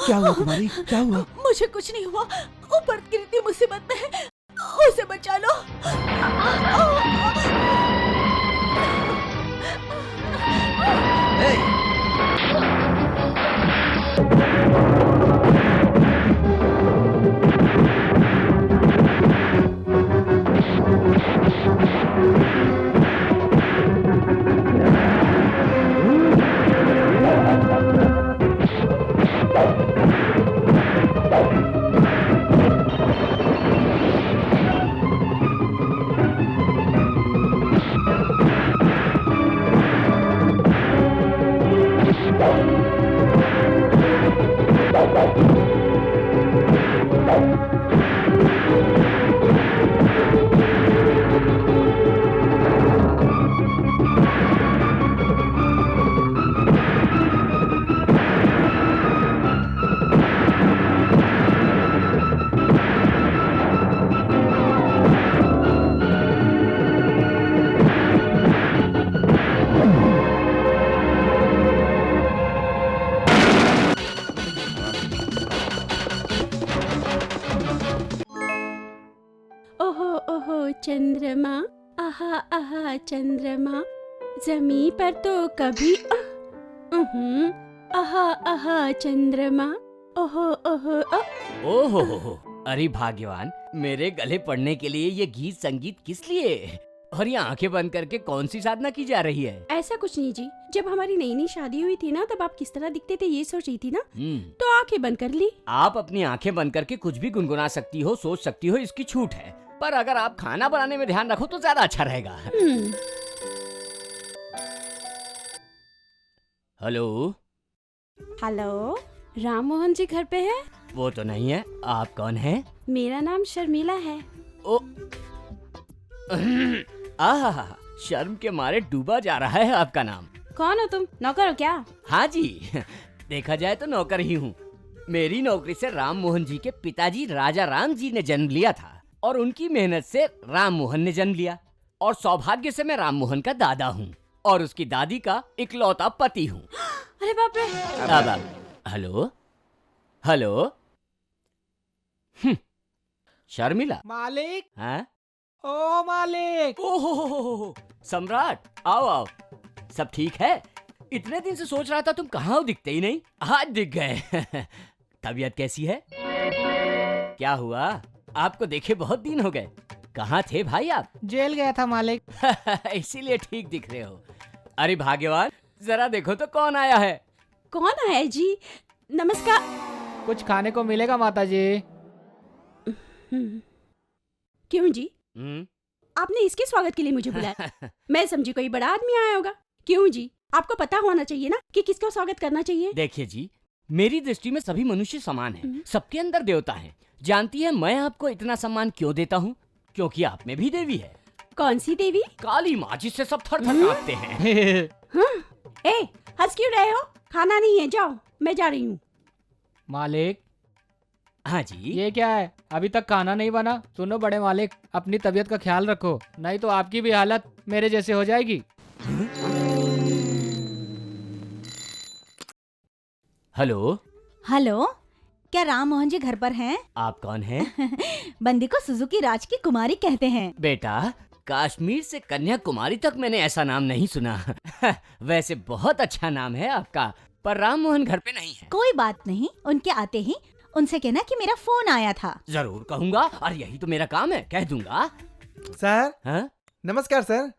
क्या हुआ कुमारी, क्या हुआ? मुझे कुछ नहीं हुआ। ऊपर गिरती मुसीबत में है, उसे बचा लो। ओहो ओहो चंद्रमा, आहा आहा चंद्रमा, जमीन पर तो कभी आहा आहा चंद्रमा, ओहो ओहो ओहो, अरे भाग्यवान, मेरे गले पड़ने के लिए ये गीत संगीत किस लिए? और ये आंखें बंद करके कौन सी साधना की जा रही है? ऐसा कुछ नहीं जी, जब हमारी नई नई शादी हुई थी ना, तब आप किस तरह दिखते थे ये सोच रही थी ना, तो आंखें बंद कर ली। आप अपनी आंखें बंद करके कुछ भी गुनगुना सकती हो, सोच सकती हो, इसकी छूट है। पर अगर आप खाना बनाने में ध्यान रखो तो ज्यादा अच्छा रहेगा। हेलो हेलो, राम मोहन जी घर पे है? वो तो नहीं है। आप कौन हैं? मेरा नाम शर्मिला है। ओ आहा, शर्म के मारे डूबा जा रहा है आपका नाम। कौन हो तुम, नौकर हो क्या? हाँ जी, देखा जाए तो नौकर ही हूँ। मेरी नौकरी से राम मोहन जी के पिताजी राजा राम जी ने जन्म लिया था और उनकी मेहनत से राम मोहन ने जन्म लिया, और सौभाग्य से मैं राम मोहन का दादा हूँ और उसकी दादी का इकलौता पति हूँ। अरे बाप रे। अब हेलो हेलो, शर्मिला। मालिक, हाँ? ओ मालिक। ओहो, सम्राट, आओ आओ। सब ठीक है? इतने दिन से सोच रहा था तुम कहाँ हो, दिखते ही नहीं। आज दिख गए। तबीयत कैसी है? क्या हुआ? आपको देखे बहुत दिन हो गए। कहाँ थे भाई आप? जेल गया था मालिक। इसीलिए ठीक दिख रहे हो। अरे भाग्यवान, जरा देखो तो कौन आया है। कौन है जी? नमस्कार। कुछ खाने को मिलेगा माता जी? क्यों जी? आपने इसके स्वागत के लिए मुझे बुलाया? मैं समझी कोई बड़ा आदमी आया होगा। क्यों जी, आपको पता होना चाहिए ना कि किसको स्वागत करना चाहिए। देखिए जी, मेरी दृष्टि में सभी मनुष्य समान हैं, सबके अंदर देवता हैं। जानती है मैं आपको इतना सम्मान क्यों देता हूँ? क्योंकि आप में भी देवी है। कौन सी देवी? काली माँ, जिससे सब थर थर कांपते हैं। ए, हंस क्यों रहे हो? खाना नहीं है, जाओ, मैं जा रही हूँ। मालिक, हाँ जी। ये क्या है? अभी तक खाना नहीं बना? सुनो बड़े मालिक, अपनी तबीयत का ख्याल रखो, नहीं तो आपकी भी हालत मेरे जैसे हो जाएगी। हेलो हेलो, क्या राम मोहन जी घर पर हैं? आप कौन हैं? बंदी को सुजुकी राज की कुमारी कहते हैं। बेटा, कश्मीर से कन्याकुमारी तक मैंने ऐसा नाम नहीं सुना। वैसे बहुत अच्छा नाम है आपका, पर राम मोहन घर पे नहीं है। कोई बात नहीं, उनके आते ही उनसे कहना कि मेरा फोन आया था। जरूर कहूँगा, और यही तो मेरा काम है, कह दूंगा। सर। हाँ? नमस्कार सर।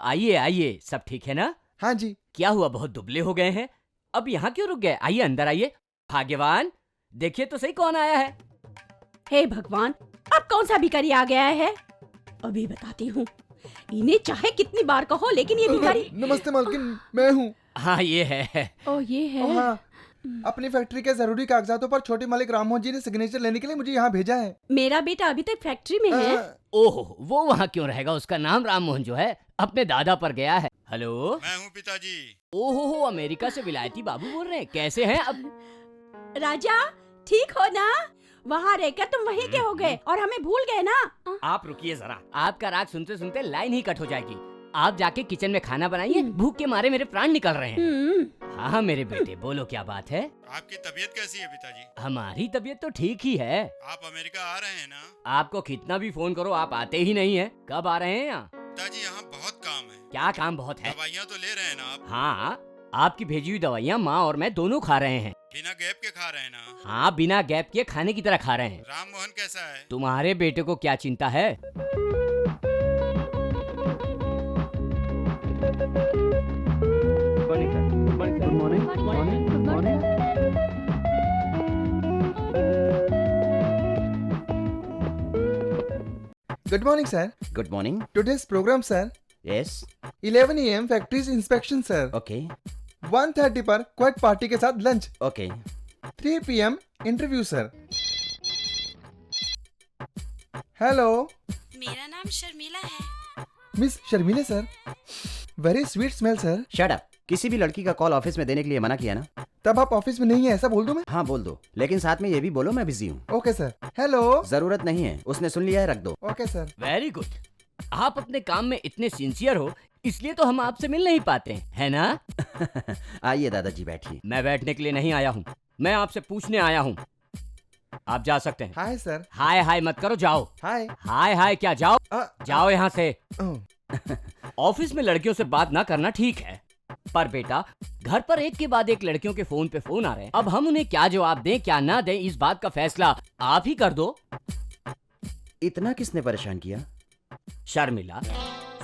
आइए आइए, सब ठीक है ना? हाँ जी। क्या हुआ, बहुत दुबले हो गए हैं? अब यहाँ क्यों रुक गए? आइए अंदर आइए। भाग्यवान, देखिए तो सही कौन आया है। हे भगवान, अब कौन सा भिखारी आ गया है? अभी बताती हूँ। इन्हें चाहे कितनी बार कहो, लेकिन ये भिखारी। नमस्ते मालकिन, मैं हूँ। हाँ ये है। ओ ये है। हाँ, अपनी फैक्ट्री के जरूरी कागजातों पर छोटे मालिक राममोहन जी ने सिग्नेचर लेने के लिए मुझे यहाँ भेजा है। मेरा बेटा अभी तक फैक्ट्री में है। ओहो, वो वहाँ क्यों रहेगा? उसका नाम राम मोहन जो है अपने दादा पर गया है। हेलो, मैं हूँ पिताजी। ओहो, अमेरिका से विलायती बाबू बोल रहे हैं। कैसे हैं अब? राजा, ठीक हो ना? वहाँ रहकर तुम वहीं के हो गए और हमें भूल गए ना? आप रुकिए जरा, आपका राग सुनते सुनते लाइन ही कट हो जाएगी। आप जाके किचन में खाना बनाइए, भूख के मारे मेरे प्राण निकल रहे हैं। हाँ मेरे बेटे, बोलो क्या बात है। आपकी तबीयत कैसी है पिताजी? हमारी तबीयत तो ठीक ही है। आप अमेरिका आ रहे हैं ना? आपको कितना भी फोन करो आप आते ही नहीं है। कब आ रहे हैं यहाँ? पिताजी यहाँ बहुत काम है। क्या काम बहुत है? दवाइयाँ तो ले रहे हैं ना आप? हाँ, आपकी भेजी हुई दवाइयाँ माँ और मैं दोनों खा रहे हैं। बिना गैप के खा रहे हैं ना? हाँ, बिना गैप के खाने की तरह खा रहे हैं। राम मोहन कैसा है? तुम्हारे बेटे को क्या चिंता है? Good morning sir. Good morning. Today's program sir yes 11 AM factories inspection sir. Okay 1:30 पर क्वाइट पार्टी के साथ lunch. Okay 3 PM interview sir. Hello मेरा नाम शर्मिला है। Miss Sharmila sir. Very sweet smell sir. Shut up. किसी भी लड़की का कॉल ऑफिस में देने के लिए मना किया ना? तब आप ऑफिस में नहीं है ऐसा बोल दूं मैं? हाँ बोल दो, लेकिन साथ में ये भी बोलो मैं बिजी हूँ। Okay sir. हेलो। जरूरत नहीं है, उसने सुन लिया है, रख दो। Okay sir. Very good. आप अपने काम में इतने सिंसियर हो, इसलिए तो हम आपसे मिल नहीं पाते हैं, है ना? आइए दादाजी बैठिए। मैं बैठने के लिए नहीं आया हूँ, मैं आपसे पूछने आया हूँ। आप जा सकते हैं। Hi sir. हाय हाय मत करो, जाओ। हाय। हाय हाय क्या, जाओ जाओ यहाँ से। ओह, ऑफिस में लड़कियों से बात ना करना ठीक है, पर बेटा घर पर एक के बाद एक लड़कियों के फोन पे फोन आ रहे हैं। अब हम उन्हें क्या जवाब दें क्या ना दें, इस बात का फैसला आप ही कर दो। इतना किसने परेशान किया? शर्मिला,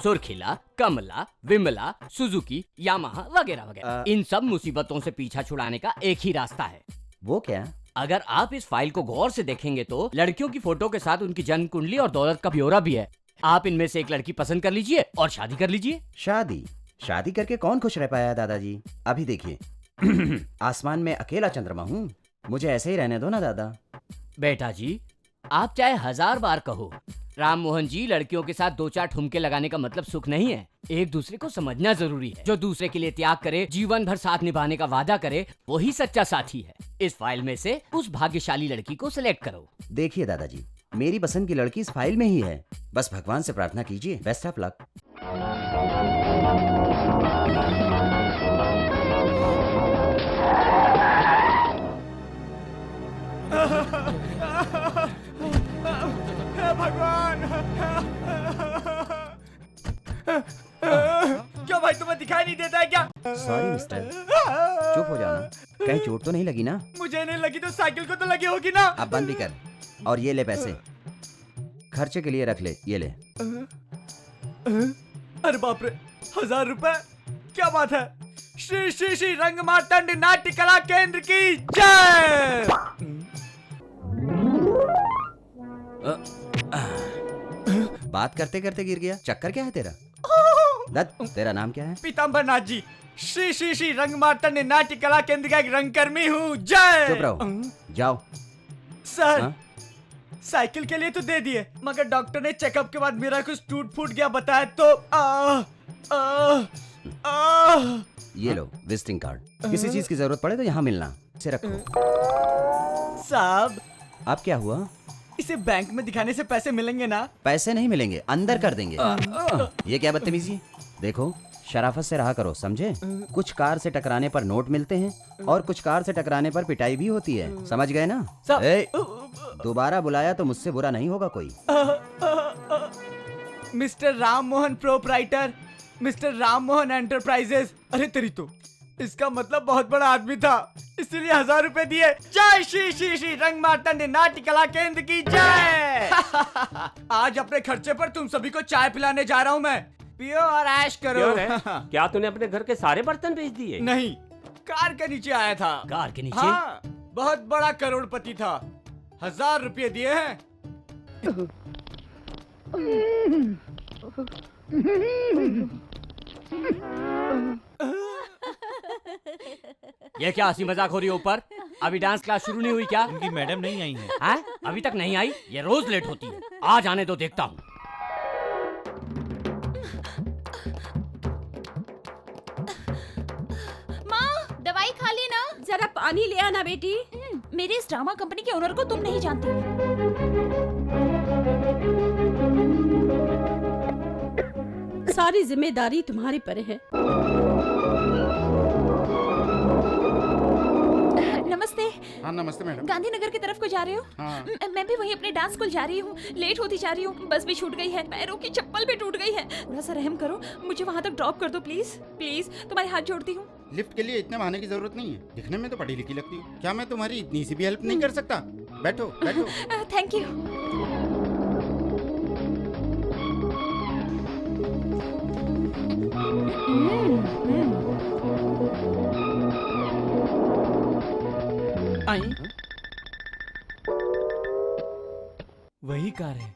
सुरखिला, कमला, विमला, सुजुकी, यामाहा वगैरह वगैरह। इन सब मुसीबतों से पीछा छुड़ाने का एक ही रास्ता है। वो क्या? अगर आप इस फाइल को गौर से देखेंगे तो लड़कियों की फोटो के साथ उनकी जन्म कुंडली और दौलत का ब्यौरा भी है। आप इनमें से एक लड़की पसंद कर लीजिए और शादी कर लीजिए। शादी? शादी करके कौन खुश रह पाया दादाजी? अभी देखिए आसमान में अकेला चंद्रमा हूँ, मुझे ऐसे ही रहने दो ना दादा। बेटा जी, आप चाहे 1000 बार कहो, राम मोहन जी लड़कियों के साथ 2-4 ठुमके लगाने का मतलब सुख नहीं है। एक दूसरे को समझना जरूरी है। जो दूसरे के लिए त्याग करे, जीवन भर साथ निभाने का वादा करे, वही सच्चा साथी है। इस फाइल में से उस भाग्यशाली लड़की को सिलेक्ट करो। देखिए दादाजी, मेरी पसंद की लड़की इस फाइल में ही है, बस भगवान से प्रार्थना कीजिए। Best of luck. भगवान क्या भाई, तुम्हें दिखाई नहीं देता है क्या? सॉरी मिस्टर, चुप हो जाना। कहीं चोट तो नहीं लगी ना? मुझे नहीं लगी तो साइकिल को तो लगी होगी ना। अब बंद भी कर। और ये ले पैसे, खर्चे के लिए रख ले, ये ले। अरे बाप रे, 1000 रुपए, क्या बात है। श्री श्री श्री रंग मार्तंड नाट्य कला केंद्र की जय। बात करते करते गिर गया, चक्कर क्या है तेरा? दत्त, तेरा नाम क्या है? पीताम्बर नाथ जी, श्री श्री श्री रंग मार्तंड नाट्य कला केंद्र का एक रंगकर्मी हूँ। जय। चुप रहो, जाओ। सर हाँ? साइकिल के लिए तो दे दिए, मगर डॉक्टर ने चेकअप के बाद मेरा कुछ टूट फूट गया बताया तो ये लो विजिटिंग कार्ड, किसी चीज की जरूरत पड़े तो यहाँ मिलना। इसे रखो। साहब, अब क्या हुआ? इसे बैंक में दिखाने से पैसे मिलेंगे ना? पैसे नहीं मिलेंगे, अंदर कर देंगे। ये क्या बदतमीजी है? देखो शराफत से रहा करो, समझे? कुछ कार से टकराने पर नोट मिलते हैं और कुछ कार से टकराने पर पिटाई भी होती है, समझ गए ना? ए, दोबारा बुलाया तो मुझसे बुरा नहीं होगा कोई। Mister Ram Mohan proprietor, mister Ram Mohan enterprises. अरे तेरी तो, इसका मतलब बहुत बड़ा आदमी था, इसीलिए 1000 रुपए दिए। जय श्री श्री श्री रंग मार्तंड नाट्य कला केंद्र की जय। आज अपने खर्चे पर तुम सभी को चाय पिलाने जा रहा हूँ मैं, पियो और ऐश करो। क्या तूने अपने घर के सारे बर्तन बेच दिए? नहीं, कार के नीचे आया था। कार के नीचे? हाँ, बहुत बड़ा करोड़पति था, 1000 रुपये दिए हैं। ये क्या हंसी मजाक हो रही है ऊपर? अभी डांस क्लास शुरू नहीं हुई क्या? उनकी मैडम नहीं आई है। हैं? अभी तक नहीं आई? ये रोज लेट होती है। आज आने दो, देखता हूँ। माँ, दवाई खा ली ना? जरा पानी ले आना बेटी। मेरे इस ड्रामा कंपनी के ओनर को तुम नहीं जानती। सारी जिम्मेदारी तुम्हारे पर है। नमस्ते। हाँ नमस्ते मैडम। गांधीनगर की तरफ को जा रहे हो? हाँ। मैं भी वही अपने डांस स्कूल जा रही हूँ। लेट होती जा रही हूँ। बस भी छूट गई है, पैरों की चप्पल भी टूट गई है। थोड़ा सा रहम करो, मुझे वहाँ तक ड्रॉप कर दो प्लीज प्लीज, तुम्हारे हाथ जोड़ती हूँ। लिफ्ट के लिए इतने बहाने की जरूरत नहीं है, दिखने में तो पढ़ी लिखी लगती हो। क्या मैं तुम्हारी इतनी सी भी हेल्प नहीं कर सकता? बैठो बैठो। Thank you. आई वही कार है,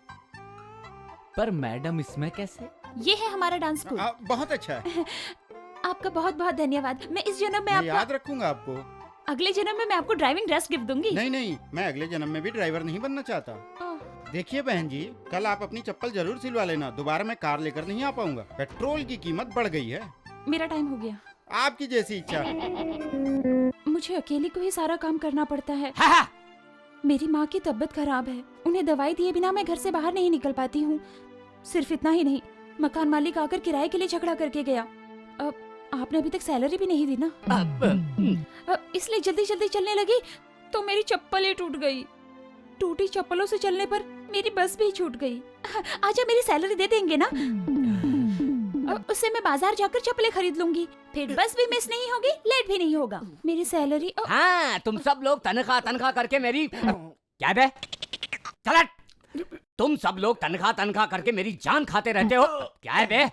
पर मैडम इसमें कैसे? ये है हमारा डांस स्कूल। बहुत अच्छा है। आपका बहुत बहुत धन्यवाद। मैं इस जन्म में मैं आपका याद रखूंगा आपको। अगले जन्म में मैं आपको ड्राइविंग ड्रेस गिफ्ट दूंगी। नहीं नहीं, मैं अगले जन्म में भी ड्राइवर नहीं बनना चाहता। देखिए बहन जी, कल आप अपनी चप्पल जरूर सिलवा लेना। दोबारा मैं कार लेकर नहीं आ पाऊंगा। पेट्रोल की कीमत बढ़ गई है। मेरा टाइम हो गया। आपकी जैसी इच्छा। मुझे अकेले को ही सारा काम करना पड़ता है। मेरी माँ की तबीयत खराब है, उन्हें दवाई दिए बिना मैं घर से बाहर नहीं निकल पाती हूँ। सिर्फ इतना ही नहीं, मकान मालिक आकर किराए के लिए झगड़ा करके गया। अब आपने अभी तक सैलरी भी नहीं दी ना, इसलिए जल्दी जल्दी चलने लगी तो मेरी चप्पलें टूट गई। टूटी चप्पलों से चलने पर मेरी बस भी छूट गई। आजा, मेरी सैलरी दे देंगे ना? उससे मैं बाजार जाकर चप्पलें खरीद लूंगी, फिर बस भी मिस नहीं होगी, लेट भी नहीं होगा। मेरी सैलरी हाँ, तुम सब लोग तनख्वाह तनख्वाह करके मेरी क्या बे? चल, तुम सब लोग तनख्वाह करके मेरी जान खाते रहते हो। क्या है बे?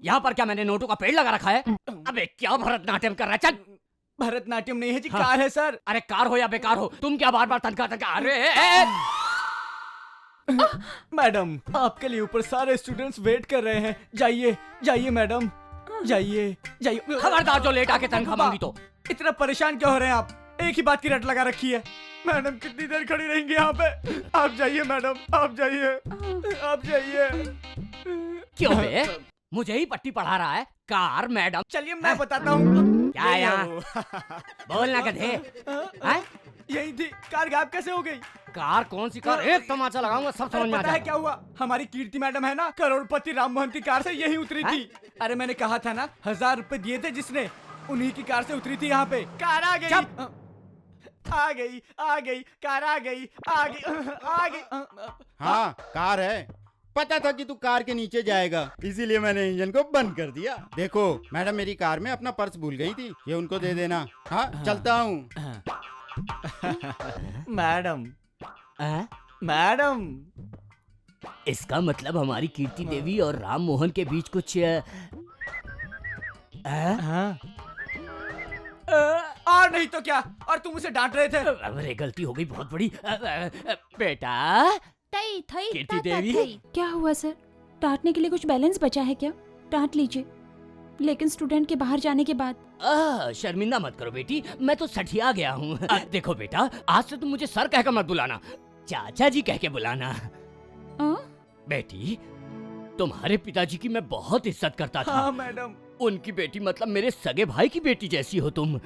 यहाँ पर क्या मैंने नोटों का पेड़ लगा रखा है? अबे क्या भरतनाट्यम कर रहा है? चल। भरतनाट्यम नहीं है जी, हाँ। कार है सर। अरे कार हो या बेकार हो, तुम क्या बार बार तनख्वाह? अरे मैडम, आपके लिए ऊपर सारे स्टूडेंट्स वेट कर रहे हैं। जाइए जाइए मैडम, जाइए जाइए। खबरदार जो लेट आके तनख्वाह मांगी तो। इतना परेशान क्यों हो रहे हैं आप? एक ही बात की रट लगा रखी है। मैडम कितनी देर खड़ी रहेंगी यहाँ पे? आप जाइए मैडम, आप जाइए, आप जाइए। क्यों बे? मुझे ही पट्टी पढ़ा रहा है। Car madam. चलिए मैं बताता हूँ। क्या है यहाँ? बोलना गधे। यही थी। कार गायब कैसे हो गई? कार कौन सी कार? एक तमाचा लगाऊंगा, सब समझ में आ पता है जाएगा। क्या हुआ? हमारी कीर्ति मैडम है ना, करोड़पति राम मोहन की कार से यही उतरी थी। अरे मैंने कहा था ना, 1000 रुपए दिए थे जिसने, उन्हीं की कार से उतरी थी यहाँ पे। कार आ गई, आ गई, आ गई, कार आ गई, आ गई, आ गई। हाँ कार है। पता था कि तू कार के नीचे जाएगा, इसीलिए मैंने इंजन को बंद कर दिया। देखो मैडम, मेरी कार में अपना पर्स भूल गई थी, ये उनको दे देना। हाँ चलता हूँ। मैडम, मैडम, इसका मतलब हमारी कीर्ति देवी और राम मोहन के बीच कुछ और नहीं तो क्या? और तुम उसे डांट रहे थे। अरे गलती हो गई बहुत बड़ी। बेटा थई थई कीर्ति देवी। क्या हुआ सर? डांटने के लिए कुछ बैलेंस बचा है क्या? डांट लीजिए, लेकिन स्टूडेंट के बाहर जाने के बाद। शर्मिंदा मत करो बेटी, मैं तो सठिया गया हूँ। देखो बेटा, आज से तुम मुझे सर कहकर मत बुलाना, चाचा जी कह के बुलाना। बेटी, तुम्हारे पिताजी की मैं बहुत इज्जत करता था। हाँ मैडम। उनकी बेटी मतलब मेरे सगे भाई की बेटी जैसी हो तुम।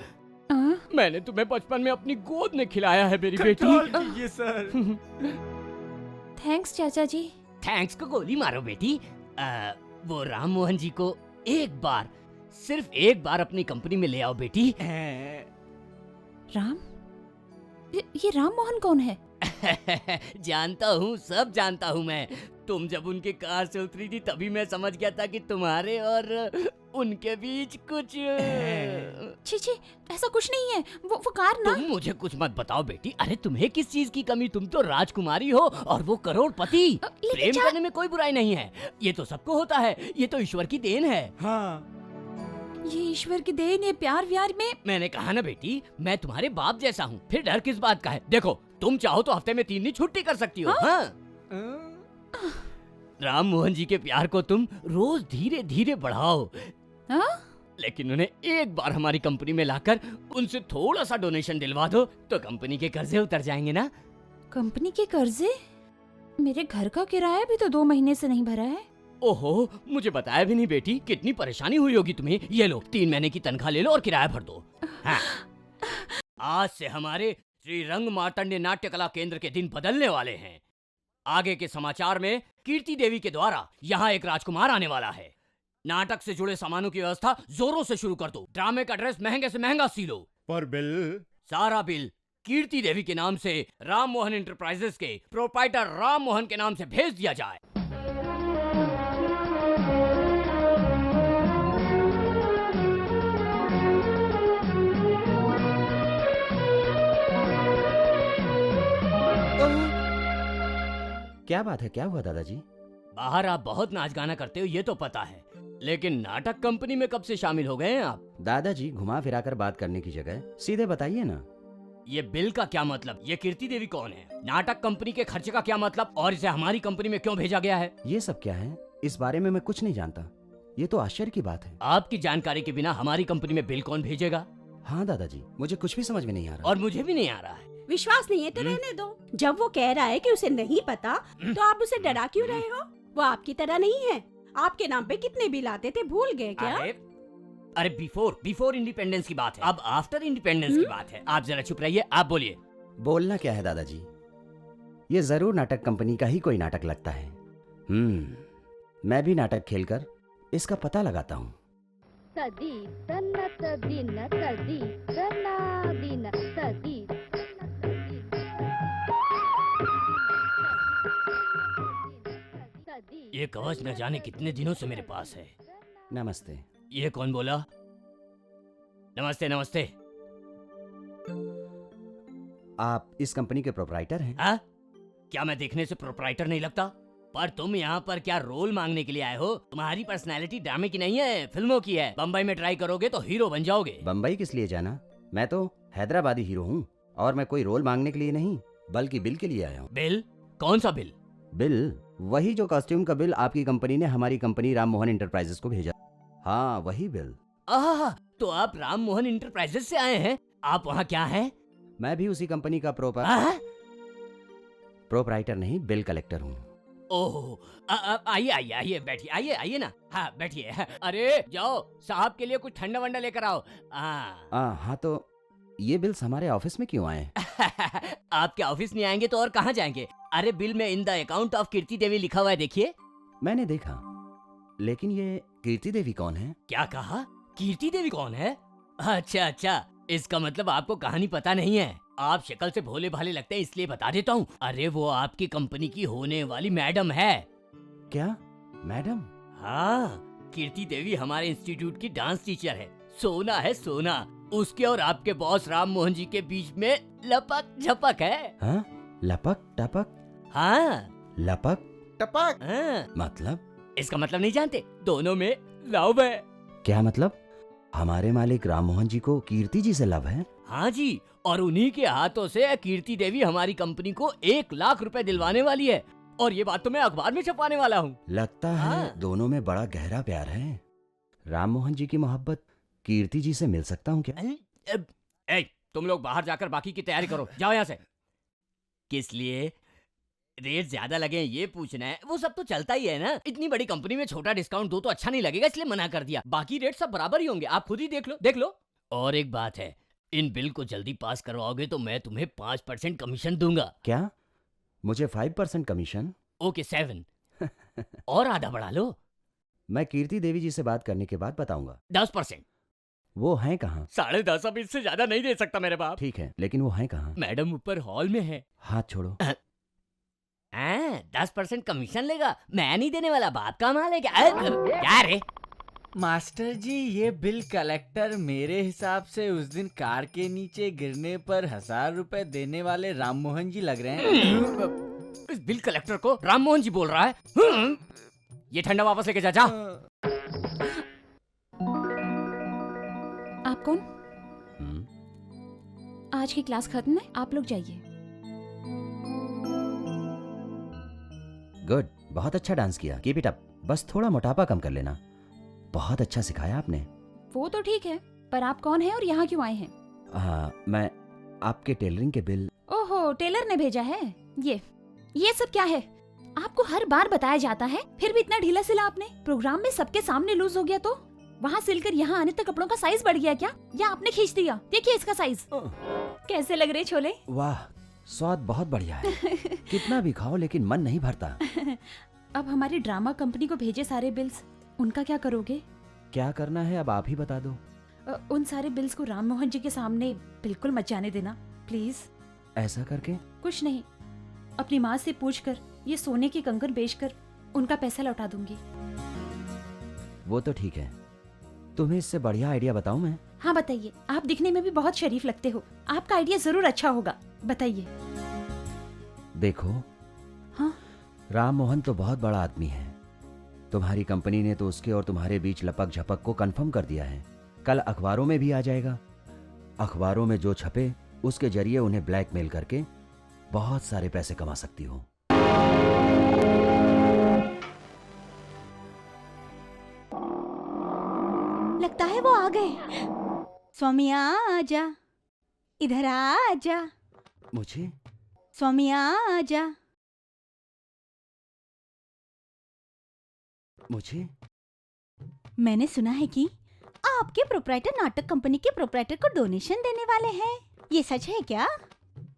मैंने तुम्हें बचपन में अपनी गोद में खिलाया है मेरी बेटी। कीजिए सर। थैंक्स चाचा जी। थैंक्स को गोली मारो बेटी। वो राम मोहन जी को एक बार, सिर्फ एक बार अपनी कंपनी में ले आओ बेटी। राम? ये राम मोहन कौन है? जानता हूँ, सब जानता हूँ मैं। तुम जब उनकी कार से उतरी थी तभी मैं समझ गया था कि तुम्हारे और उनके बीच कुछ। छी छी, ऐसा कुछ नहीं है। वो कार ना। तुम मुझे कुछ मत बताओ बेटी। अरे तुम्हें किस चीज की कमी? तुम तो राजकुमारी हो और वो करोड़पति। प्रेम करने में कोई बुराई नहीं है, ये तो सबको होता है, ये तो ईश्वर की देन है। हाँ, ये ईश्वर की देन है। प्यार व्यार में मैंने कहा ना बेटी, मैं तुम्हारे बाप जैसा हूँ, फिर डर किस बात का है? देखो, तुम चाहो तो हफ्ते में 3 दिन छुट्टी कर सकती हो। हाँ? राम मोहन जी के प्यार को तुम रोज धीरे धीरे बढ़ाओ। लेकिन उन्हें एक बार हमारी कंपनी में लाकर उनसे थोड़ा सा डोनेशन दिलवा दो तो कंपनी के कर्जे उतर जाएंगे ना। कंपनी के कर्जे? मेरे घर का किराया भी तो 2 महीने से नहीं भरा है। ओहो, मुझे बताया भी नहीं बेटी। कितनी परेशानी हुई होगी तुम्हें। ये लो, 3 महीने की तनख्वाह ले लो और किराया भर दो। हाँ। आज से हमारे श्री रंग मार्तंड नाट्य कला केंद्र के दिन बदलने वाले हैं। आगे के समाचार में कीर्ति देवी के द्वारा यहाँ एक राजकुमार आने वाला है। नाटक से जुड़े सामानों की व्यवस्था जोरों से शुरू कर दो। ड्रामे का ड्रेस महंगे से महंगा सी लो। पर बिल सारा बिल कीर्ति देवी के नाम से राम मोहन इंटरप्राइजेस के प्रोप्राइटर राम मोहन के नाम से भेज दिया जाए। क्या बात है, क्या हुआ दादाजी? बाहर आप बहुत नाच गाना करते हो ये तो पता है, लेकिन नाटक कंपनी में कब से शामिल हो गए हैं आप? दादाजी घुमा फिरा कर बात करने की जगह सीधे बताइए ना। ये बिल का क्या मतलब? ये कीर्ति देवी कौन है? नाटक कंपनी के खर्चे का क्या मतलब? और इसे हमारी कंपनी में क्यों भेजा गया है? ये सब क्या है? इस बारे में मैं कुछ नहीं जानता। ये तो आश्चर्य की बात है। आपकी जानकारी के बिना हमारी कंपनी में बिल कौन भेजेगा? हाँ दादाजी, मुझे कुछ भी समझ में नहीं आ रहा। और मुझे भी नहीं आ रहा है। विश्वास नहीं है तो रहने दो। जब वो कह रहा है कि उसे नहीं पता, तो आप उसे डरा क्यों रहे हो? वो आपकी तरह नहीं है। आपके नाम पे कितने बिल आते थे, भूल गए क्या? अरे बिफोर इंडिपेंडेंस की बात है, अब आफ्टर इंडिपेंडेंस की बात है। आप जरा चुप रहिए, आप बोलिए। बोलना क्या है दादाजी, ये जरूर नाटक कंपनी का ही कोई नाटक लगता है। मैं भी नाटक खेलकर इसका पता लगाता हूँ। ये कवच न जाने कितने दिनों से मेरे पास है। नमस्ते। ये कौन बोला? नमस्ते नमस्ते। आप इस कंपनी के प्रोप्राइटर हैं? हाँ? क्या मैं देखने से प्रोप्राइटर नहीं लगता? पर तुम यहाँ पर क्या रोल मांगने के लिए आए हो? तुम्हारी पर्सनैलिटी ड्रामे की नहीं है, फिल्मों की है। बम्बई में ट्राई करोगे तो हीरो बन जाओगे। बम्बई किस लिए जाना? मैं तो हैदराबादी हीरो हूँ, और मैं कोई रोल मांगने के लिए नहीं बल्कि बिल के लिए आया हूँ। बिल? कौन सा बिल? बिल वही जो कॉस्ट्यूम का बिल आपकी कंपनी ने हमारी कंपनी राम मोहन इंटरप्राइजेस को भेजा। हाँ वही बिल। तो आप राम मोहन इंटरप्राइजेस से आए हैं? आप वहाँ क्या हैं? मैं भी उसी कंपनी का प्रोप्राइटर नहीं, बिल कलेक्टर हूँ। ओह, आइए आइए आइए, बैठिए, आइए ना। हाँ बैठिए। अरे जाओ, साहब के लिए कुछ ठंडा वंडा लेकर आओ। हाँ तो ये बिल्स हमारे ऑफिस में क्यों आए? आपके ऑफिस नहीं आएंगे तो और कहाँ जाएंगे? अरे बिल में इन द अकाउंट ऑफ कीर्ति देवी लिखा हुआ है, देखिए। मैंने देखा, लेकिन ये कीर्ति देवी कौन है? क्या कहा? कीर्ति देवी कौन है? अच्छा, इसका मतलब आपको कहानी पता नहीं है। आप शक्ल से भोले भाले लगते हैं, इसलिए बता देता हूँ। अरे वो आपकी कंपनी की होने वाली मैडम है। क्या मैडम? हाँ, कीर्ति देवी हमारे इंस्टीट्यूट की डांस टीचर है। सोना है सोना। उसके और आपके बॉस राम मोहन जी के बीच में लपक झपक है। हाँ? लपक टपक? हाँ, लपक टपक? हाँ। मतलब? इसका मतलब नहीं जानते? दोनों में लव है। क्या मतलब? हमारे मालिक राम मोहन जी को कीर्ति जी से लव है? हाँ जी, और उन्हीं के हाथों से कीर्ति देवी हमारी कंपनी को 1 लाख रुपए दिलवाने वाली है। और ये बात तो मैं अखबार में छपवाने वाला हूँ। लगता है दोनों में बड़ा गहरा प्यार है। राम मोहन जी की मोहब्बत कीर्ति जी से मिल सकता हूँ क्या? तुम लोग बाहर जाकर बाकी की तैयारी करो, जाओ यहाँ से। किस लिए? रेट ज्यादा लगे ये पूछना है? वो सब तो चलता ही है ना। इतनी बड़ी कंपनी में छोटा डिस्काउंट दो तो अच्छा नहीं लगेगा, इसलिए मना कर दिया। बाकी रेट सब बराबर ही होंगे, आप खुद ही देख लो। और एक बात है, इन बिल को जल्दी पास करवाओगे तो मैं तुम्हें 5% कमीशन दूंगा। क्या? मुझे 5% कमीशन? ओके 7। और आधा बढ़ा लो। मैं कीर्ति देवी जी से बात करने के बाद बताऊंगा। 10%। वो हैं कहाँ? 10.5। अब इससे ज्यादा नहीं दे सकता मेरे बाप। ठीक है, लेकिन वो हैं कहाँ? मैडम ऊपर हॉल में है। हाथ छोड़ो। 10% कमीशन लेगा? मैं नहीं देने वाला, बाप का माल है क्या रे? मास्टर जी, ये बिल कलेक्टर मेरे हिसाब से उस दिन कार के नीचे गिरने पर 1000 रुपए देने वाले राम मोहन जी लग रहे हैं। इस बिल कलेक्टर को राम मोहन जी बोल रहा है? ये ठंडा वापस लेके जा। आप कौन? आज की क्लास खत्म है, आप लोग जाइए। गुड, बहुत अच्छा डांस किया, कीप इट अप। बस थोड़ा मोटापा कम कर लेना। बहुत अच्छा सिखाया आपने। वो तो ठीक है, पर आप कौन हैं और यहाँ क्यों आए हैं? मैं आपके टेलरिंग के बिल। ओहो, टेलर ने भेजा है। ये सब क्या है? आपको हर बार बताया जाता है, फिर भी इतना ढीला सिला आपने। प्रोग्राम में सबके सामने लूज हो गया तो वहाँ सिलकर यहाँ आने तक कपड़ों का साइज बढ़ गया क्या, या आपने खींच दिया? देखिए इसका साइज। कैसे लग रहे छोले? वाह, स्वाद बहुत बढ़िया है। कितना भी खाओ लेकिन मन नहीं भरता। अब हमारी ड्रामा कंपनी को भेजे सारे बिल्स, उनका क्या करोगे? क्या करना है अब आप ही बता दो। उन सारे बिल्स को राम मोहन जी के सामने बिल्कुल मत जाने देना प्लीज। ऐसा करके? कुछ नहीं, अपनी माँ से पूछकर ये सोने की कंगन बेचकर उनका पैसा लौटा दूंगी। वो तो ठीक है, तुम्हें इससे बढ़िया आइडिया बताऊं मैं? हाँ बताइए, आप दिखने में भी बहुत शरीफ लगते हो, आपका आइडिया जरूर अच्छा होगा, बताइए। देखो, हाँ? राम मोहन तो बहुत बड़ा आदमी है। तुम्हारी कंपनी ने तो उसके और तुम्हारे बीच लपक झपक को कंफर्म कर दिया है। कल अखबारों में भी आ जाएगा। अखबारों में जो छपे उसके जरिए उन्हें ब्लैकमेल करके बहुत सारे पैसे कमा सकती हो। लगता है वो आ गए। स्वामी आजा, इधर आजा। मुझे? स्वामी आजा। मुझे? मैंने सुना है कि आपके प्रोप्राइटर नाटक कंपनी के प्रोप्राइटर को डोनेशन देने वाले हैं। ये सच है क्या?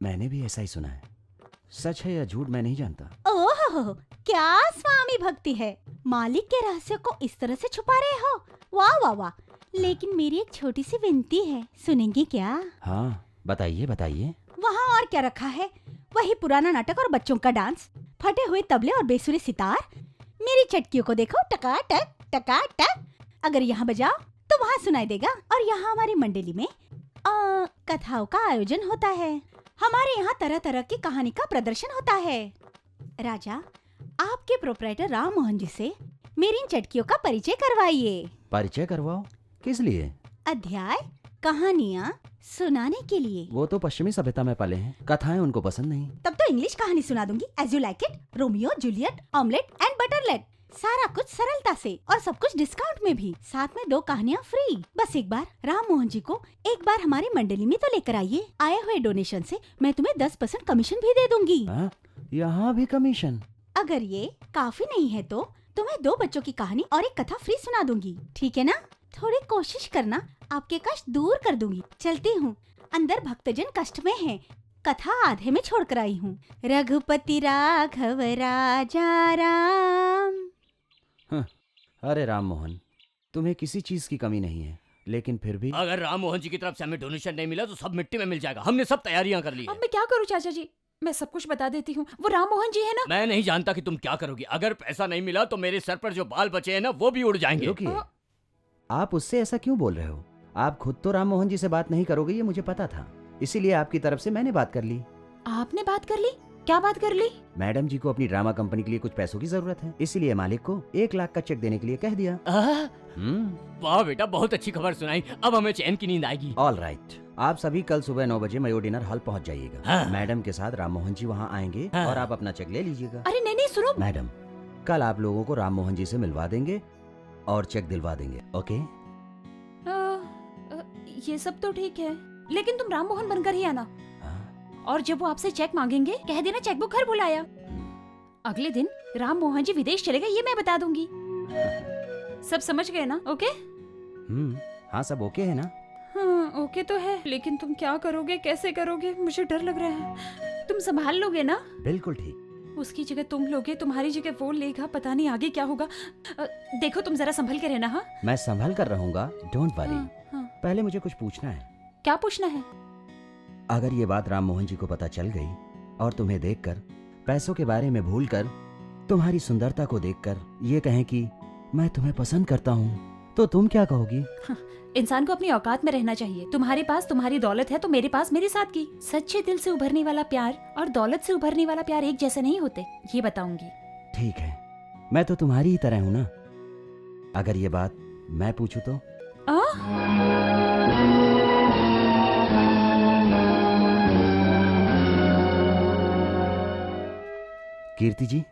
मैंने भी ऐसा ही सुना है। सच है या झूठ मैं नहीं जानता। ओह, क्या स्वामी भक्ति है। मालिक के रहस्य को इस तरह से छुपा रहे हो। वाह वाह वाह। लेकिन मेरी एक छोटी सी विनती है, सुनेंगे क्या? हाँ बताइए बताइए। वहाँ और क्या रखा है? वही पुराना नाटक और बच्चों का डांस, फटे हुए तबले और बेसुरे सितार। मेरी चटकियों को देखो, टकाटक टकाटक। अगर यहाँ बजाओ तो वहाँ सुनाई देगा। और यहाँ हमारी मंडली में कथाओं का आयोजन होता है। हमारे यहाँ तरह तरह की कहानी का प्रदर्शन होता है। राजा, आपके प्रोप्राइटर राम मोहन जी से मेरी इन चटकियों का परिचय करवाइए। परिचय करवाओ? किस लिए? अध्याय, कहानियाँ सुनाने के लिए। वो तो पश्चिमी सभ्यता में पले हैं, कथाएं उनको पसंद नहीं। तब तो इंग्लिश कहानी सुना दूंगी। As you like it, Romeo Juliet, omelette and butterlet. सारा कुछ सरलता से और सब कुछ डिस्काउंट में भी। साथ में 2 कहानियाँ फ्री। बस एक बार राम मोहन जी को एक बार हमारी मंडली में तो लेकर आइए। आए हुए डोनेशन से मैं तुम्हें 10% कमीशन भी दे दूंगी। यहाँ भी कमीशन? अगर ये काफी नहीं है तो तुम्हें 2 बच्चों की कहानी और एक कथा फ्री सुना दूंगी, ठीक है ना? थोड़ी कोशिश करना, आपके कष्ट दूर कर दूंगी। चलती हूँ, अंदर भक्तजन कष्ट में हैं। कथा आधे में छोड़ कर आई हूँ। रघुपति राघव राजा राम। अरे राम मोहन, तुम्हें किसी चीज की कमी नहीं है, लेकिन फिर भी। अगर राम मोहन जी की तरफ से हमें डोनेशन नहीं मिला तो सब मिट्टी में मिल जाएगा। हमने सब तैयारियां कर ली अब मैं क्या करूँ चाचा जी? मैं सब कुछ बता देती हूँ। वो राम मोहन जी है ना? मैं नहीं जानता कि तुम क्या करोगी। अगर पैसा नहीं मिला तो मेरे सर पर जो बाल बचे हैं ना, वो भी उड़ जाएंगे। रुकिए, आप उससे ऐसा क्यों बोल रहे हो? आप खुद तो राम मोहन जी से बात नहीं करोगे, ये मुझे पता था। इसीलिए आपकी तरफ से मैंने बात कर ली। आपने बात कर ली? क्या बात कर ली? मैडम जी को अपनी ड्रामा कंपनी के लिए कुछ पैसों की जरूरत है, इसीलिए मालिक को 1 लाख का चेक देने के लिए कह दिया। वाह बेटा, बहुत अच्छी खबर सुनाई। अब हमें चैन की नींद आएगी। ऑल राइट, आप सभी कल सुबह 9 बजे मयो डिनर हॉल पहुंच जाइएगा। हाँ। मैडम के साथ राम मोहन जी वहां आएंगे। हाँ। और आप अपना चेक ले लीजिएगा। अरे नहीं नहीं, सुनो। मैडम, कल आप लोगों को राम मोहन जी से मिलवा देंगे और चेक दिलवा देंगे। ओके? ये सब तो ठीक है, लेकिन तुम राम मोहन बनकर ही आना। और जब वो आपसे चेक मांगेंगे, कह देना चेकबुक घर बुलाया। अगले दिन राम मोहन जी विदेश चले गए, ये मैं बता दूंगी। सब समझ गए ना? ओके? हाँ, सब ओके है ना? हाँ ओके तो है, लेकिन तुम क्या करोगे, कैसे करोगे? मुझे डर लग रहा है। तुम संभाल लोगे ना? बिल्कुल ठीक। उसकी जगह तुम लोगे, तुम्हारी जगह वो लेगा, पता नहीं आगे क्या होगा। देखो तुम जरा संभल के रहना। हाँ, मैं संभल कर रहूंगा, डोंट वरी। हाँ। पहले मुझे कुछ पूछना है। क्या पूछना है? अगर ये बात राम मोहन जी को पता चल गई और तुम्हें देखकर, पैसों के बारे में भूलकर, तुम्हारी सुंदरता को देखकर ये कहें कि मैं तुम्हें पसंद करता हूँ, तो तुम क्या कहोगी? हाँ, इंसान को अपनी औकात में रहना चाहिए। तुम्हारे पास तुम्हारी दौलत है तो मेरे पास मेरी सादगी। सच्चे दिल से उभरने वाला प्यार और दौलत से उभरने वाला प्यार एक जैसे नहीं होते, ये बताऊंगी। ठीक है, मैं तो तुम्हारी ही तरह हूँ ना। अगर ये बात मैं पूछूं तो? कीर्ति जी।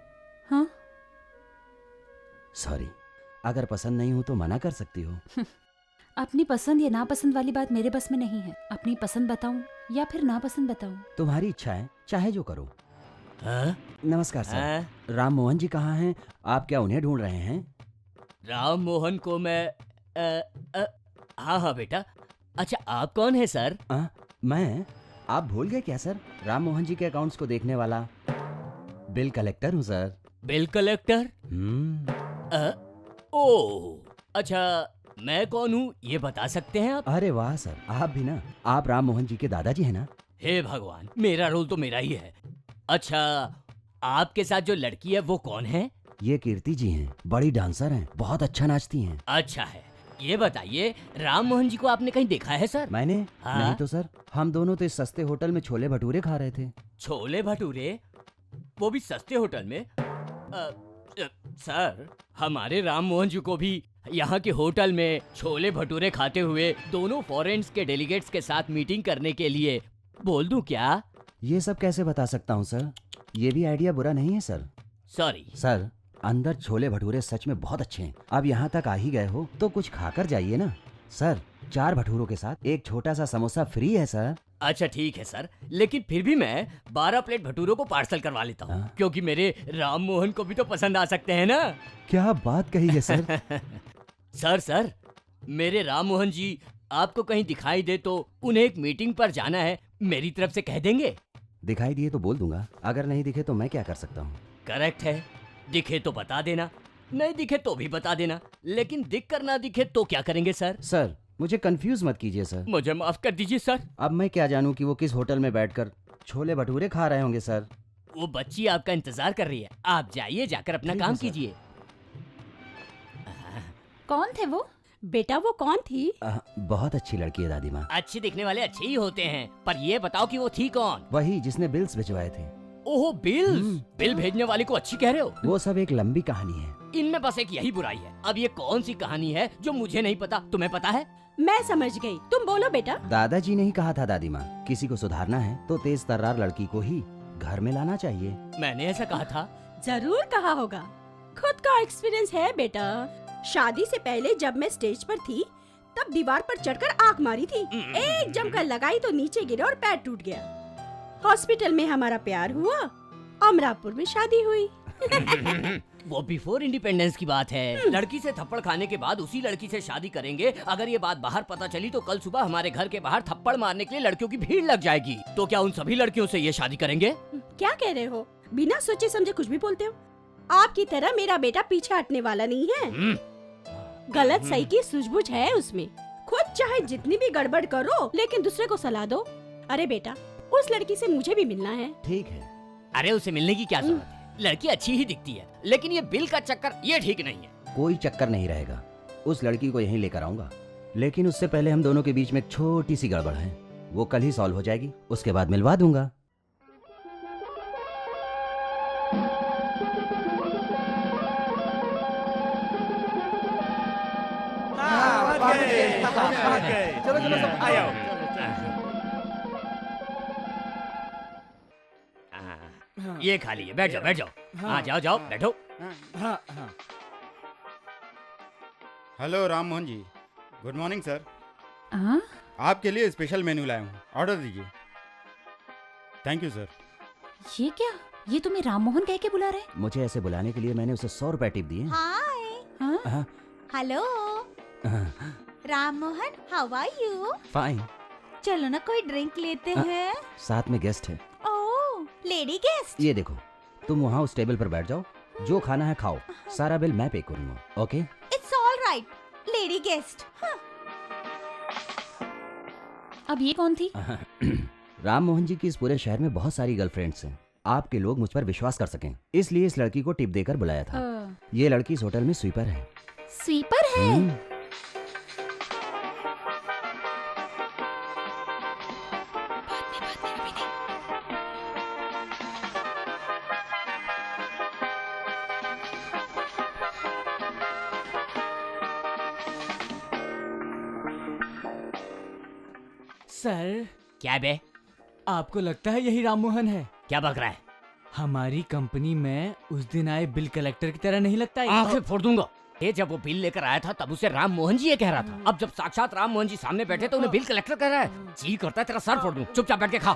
हाँ? सॉरी, अगर पसंद नहीं हूं तो मना कर सकती हो। अपनी पसंद या नापसंद वाली बात मेरे बस में नहीं है। अपनी पसंद बताऊं या फिर नापसंद बताऊं? तुम्हारी इच्छा है, चाहे जो करो। नमस्कार सर। हाँ? राम मोहन जी कहाँ हैं? आप क्या उन्हें ढूंढ रहे हैं? राम मोहन को मैं हाँ हाँ बेटा। अच्छा, आप कौन है सर? मैं? आप भूल गए क्या सर? राम मोहन जी के अकाउंट्स को देखने वाला बिल कलेक्टर हूँ सर। Bill collector? ओह अच्छा, मैं कौन हूँ ये बता सकते हैं आप? अरे वाह सर, आप भी ना, आप राम मोहन जी के दादाजी हैं ना? हे भगवान, मेरा रोल तो मेरा ही है। अच्छा, आपके साथ जो लड़की है वो कौन है? ये कीर्ति जी हैं, बड़ी डांसर हैं, बहुत अच्छा नाचती हैं। अच्छा है, ये बताइए राम मोहन जी को आपने कहीं देखा है सर? मैंने? हाँ? नहीं तो सर, हम दोनों तो इस सस्ते होटल में छोले भटूरे खा रहे थे। छोले भटूरे? वो भी सस्ते होटल में? सर, हमारे राम मोहन जी को भी यहाँ के होटल में छोले भटूरे खाते हुए दोनों फॉरेन्स के डेलीगेट्स के साथ मीटिंग करने के लिए बोल दूं क्या? ये सब कैसे बता सकता हूँ सर, ये भी आइडिया बुरा नहीं है सर। सॉरी सर, अंदर छोले भटूरे सच में बहुत अच्छे हैं। अब यहाँ तक आ ही गए हो तो कुछ खाकर जाइए ना। सर, 4 भटूरों के साथ एक छोटा सा समोसा फ्री है सर। अच्छा ठीक है सर, लेकिन फिर भी मैं 12 प्लेट भटूरों को पार्सल करवा लेता हूँ, क्योंकि मेरे राम मोहन को भी तो पसंद आ सकते हैं ना। क्या बात कही है सर। सर, मेरे राम मोहन जी आपको कहीं दिखाई दे तो उन्हें एक मीटिंग पर जाना है, मेरी तरफ से कह देंगे? दिखाई दिए तो बोल दूंगा, अगर नहीं दिखे तो मैं क्या कर सकता हूँ। करेक्ट है, दिखे तो बता देना, नहीं दिखे तो भी बता देना, लेकिन दिख कर ना दिखे तो क्या करेंगे सर? सर, मुझे कंफ्यूज मत कीजिए सर। मुझे माफ कर दीजिए सर। अब मैं क्या जानूं कि वो किस होटल में बैठकर छोले भटूरे खा रहे होंगे सर। वो बच्ची आपका इंतजार कर रही है, आप जाइए, जाकर अपना काम कीजिए। कौन थे वो? बेटा वो कौन थी? बहुत अच्छी लड़की है दादी माँ। अच्छे दिखने वाले अच्छे ही होते हैं, पर ये बताओ कि वो थी कौन? वही जिसने बिल्स भिजवाए थे। ओहो बिल्स, बिल भेजने वाले को अच्छी कह रहे हो? वो सब एक लंबी कहानी है। इनमें बस एक यही बुराई है। अब ये कौन सी कहानी है जो मुझे नहीं पता, तुम्हें पता है? मैं समझ गई, तुम बोलो बेटा। दादाजी ने ही कहा था दादी माँ, किसी को सुधारना है तो तेज तर्रार लड़की को ही घर में लाना चाहिए। मैंने ऐसा कहा था? जरूर कहा होगा, खुद का एक्सपीरियंस है बेटा। शादी से पहले जब मैं स्टेज पर थी तब दीवार पर चढ़कर आंख मारी थी, एक जमकर लगाई तो नीचे गिरा और पैर टूट गया। हॉस्पिटल में हमारा प्यार हुआ, अमरापुर में शादी हुई। वो बिफोर इंडिपेंडेंस की बात है। लड़की से थप्पड़ खाने के बाद उसी लड़की से शादी करेंगे। अगर ये बात बाहर पता चली तो कल सुबह हमारे घर के बाहर थप्पड़ मारने के लिए लड़कियों की भीड़ लग जाएगी। तो क्या उन सभी लड़कियों से ये शादी करेंगे? क्या कह रहे हो? बिना सोचे समझे कुछ भी बोलते हो। आपकी तरह मेरा बेटा पीछे हटने वाला नहीं है। गलत सही की सूझबूझ है उसमें। खुद चाहे जितनी भी गड़बड़ करो लेकिन दूसरे को सलाह दो। अरे बेटा, उस लड़की से मुझे भी मिलना है। ठीक है। अरे उसे मिलने की क्या जरूरत है, लड़की अच्छी ही दिखती है, लेकिन ये बिल का चक्कर ये ठीक नहीं है। कोई चक्कर नहीं रहेगा, उस लड़की को यहीं लेकर आऊंगा, लेकिन उससे पहले हम दोनों के बीच में एक छोटी सी गड़बड़ है, वो कल ही सॉल्व हो जाएगी, उसके बाद मिलवा दूंगा। चलो चलो सब आयो। ये खा लीजिए, बैठ जाओ बैठ जाओ। हाँ जाओ जाओ बैठो। Hello Ram Mohan ji, good morning sir. हाँ? आपके लिए स्पेशल मेन्यू लाया हूँ, ऑर्डर दीजिए। Thank you sir. ये क्या? ये तुम्हें राम मोहन कह के बुला रहे? मुझे ऐसे बुलाने के लिए मैंने उसे 100 रुपए टिप दिए। Hi, hello Ram Mohan, how are you? Fine. चलो ना कोई ड्रिंक लेते हैं। साथ में गेस्ट है। ओह, लेडी गेस्ट। ये देखो, तुम वहाँ उस टेबल पर बैठ जाओ, जो खाना है खाओ, सारा बिल मैं पे करूँगा। Okay? It's all right, lady guest. अब ये कौन थी? राम मोहन जी की इस पूरे शहर में बहुत सारी गर्लफ्रेंड्स हैं। आपके लोग मुझ पर विश्वास कर सकें, इसलिए इस लड़की को टिप देकर बुलाया था। ये लड़की इस होटल में स्वीपर है। स्वीपर है? सर, क्या बे? आपको लगता है यही राम मोहन है? क्या बक रहा है? हमारी कंपनी में उस दिन आए बिल कलेक्टर की तरह नहीं लगता है? आंखें फोड़ दूंगा। ये जब वो बिल लेकर आया था तब उसे राम मोहन जी ये कह रहा था। अब जब साक्षात राम मोहन जी सामने बैठे तो उन्हें बिल कलेक्टर कह रहा है। जी करता है तेरा सर फोड़ दूं। चुपचाप बैठ के खा।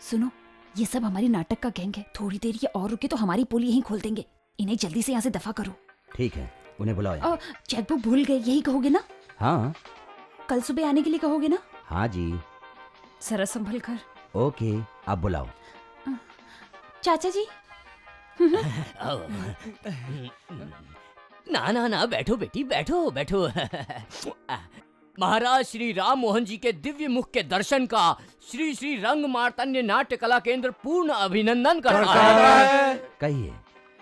सुनो, ये सब हमारी नाटक का गैंग है। थोड़ी देर ये और रुके तो हमारी पोल यहीं खोल देंगे। इन्हें जल्दी से यहाँ से दफा करो। ठीक है, उन्हें बुलाओ। चेकबुक भूल गए, यही कहोगे ना? हाँ। कल सुबह आने के लिए कहोगे ना? हाँ जी। जरा संभल कर। ओके, आप बुलाओ। चाचा जी। ना ना ना, बैठो बेटी, बैठो बैठो। महाराज श्री राम मोहन जी के दिव्य मुख के दर्शन का श्री श्री रंग मार्तंड नाट्य कला केंद्र पूर्ण अभिनंदन करता है। कहिए।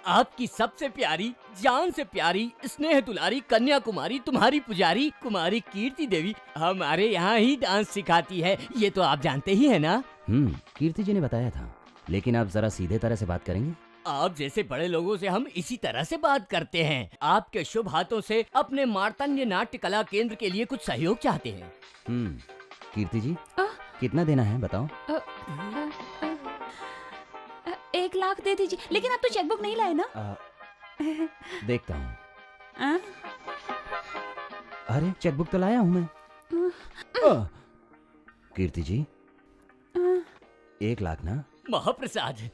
आपकी सबसे प्यारी, जान से प्यारी, स्नेह दुलारी कन्याकुमारी, तुम्हारी पुजारी कुमारी कीर्ति देवी हमारे यहाँ ही डांस सिखाती है, ये तो आप जानते ही है ना। कीर्ति जी ने बताया था, लेकिन आप जरा सीधे तरह से बात करेंगे। आप जैसे बड़े लोगों से हम इसी तरह से बात करते हैं। आपके शुभ हाथों से अपने मार्तंड्य नाट्य कला केंद्र के लिए कुछ सहयोग चाहते हैं। कीर्ति जी, कितना देना है बताओ। 1 लाख दे दीजिए, लेकिन आप तो चेकबुक नहीं लाए ना। देखता हूँ। अरे चेकबुक तो लाया हूँ मैं। कीर्ति जी, 1 लाख ना। महाप्रसाद,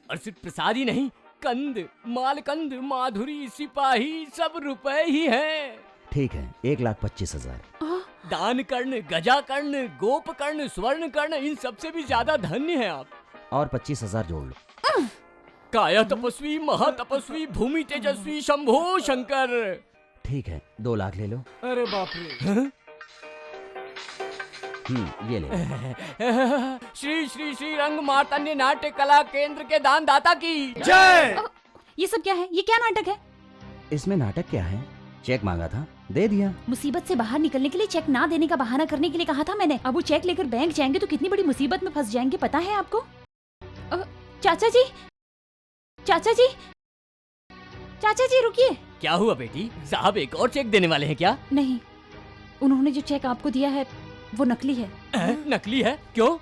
और सिर्फ प्रसाद ही नहीं, कंद, मालकंद, माधुरी, सिपाही सब रुपए ही हैं। ठीक है, 1,25,000। दान कर्ण, गजा कर्ण, गोप कर्ण, स्वर्ण कर्ण, इन सबसे भी ज्यादा धन्य हैं आप। और 25,000 जोड़ लो। काया तपस्वी, महातपस्वी, भूमि तेजस्वी, शंभो शंकर। ठीक है, 2 लाख ले लो। अरे बाप रे। ये ले। श्री श्री श्री रंग मार्तंड्य नाट्य कला केंद्र के दानदाता की जय। ये सब क्या है? ये क्या नाटक है? इसमें नाटक क्या है? चेक मांगा था, दे दिया। मुसीबत से बाहर निकलने के लिए चेक ना देने का बहाना करने के लिए कहा था मैंने। अब वो चेक लेकर बैंक जाएंगे तो कितनी बड़ी मुसीबत में फंस जाएंगे, पता है आपको? चाचा जी, चाचा जी, चाचा जी रुकिए। क्या हुआ बेटी? साहब एक और चेक देने वाले हैं क्या? नहीं, उन्होंने जो चेक आपको दिया है वो नकली है। नकली है? क्यों?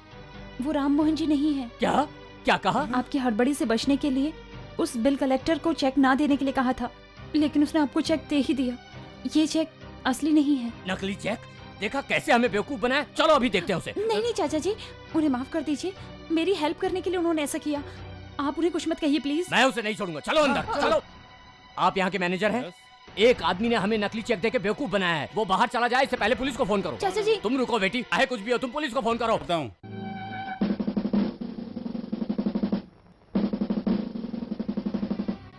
वो राम मोहन जी नहीं है। क्या? क्या कहा? आपकी हड़बड़ी से बचने के लिए उस बिल कलेक्टर को चेक ना देने के लिए कहा था, लेकिन उसने आपको चेक दे ही दिया। ये चेक असली नहीं है। नकली चेक? देखा कैसे हमें बेवकूफ बनाया। चलो अभी देखते हैं उसे। नहीं नहीं चाचा जी, उन्हें माफ कर दीजिए। मेरी हेल्प करने के लिए उन्होंने ऐसा किया। आप उन्हें कुछ मत कहिए प्लीज। मैं उसे नहीं छोड़ूंगा। चलो अंदर चलो। आप यहाँ के मैनेजर हैं? एक आदमी ने हमें नकली चेक देके बेवकूफ बनाया है। वो बाहर चला जाए इससे पहले पुलिस को फोन करो। चाचा जी। तुम रुको बेटी, चाहे कुछ भी हो तुम पुलिस को फोन करो। बताऊं।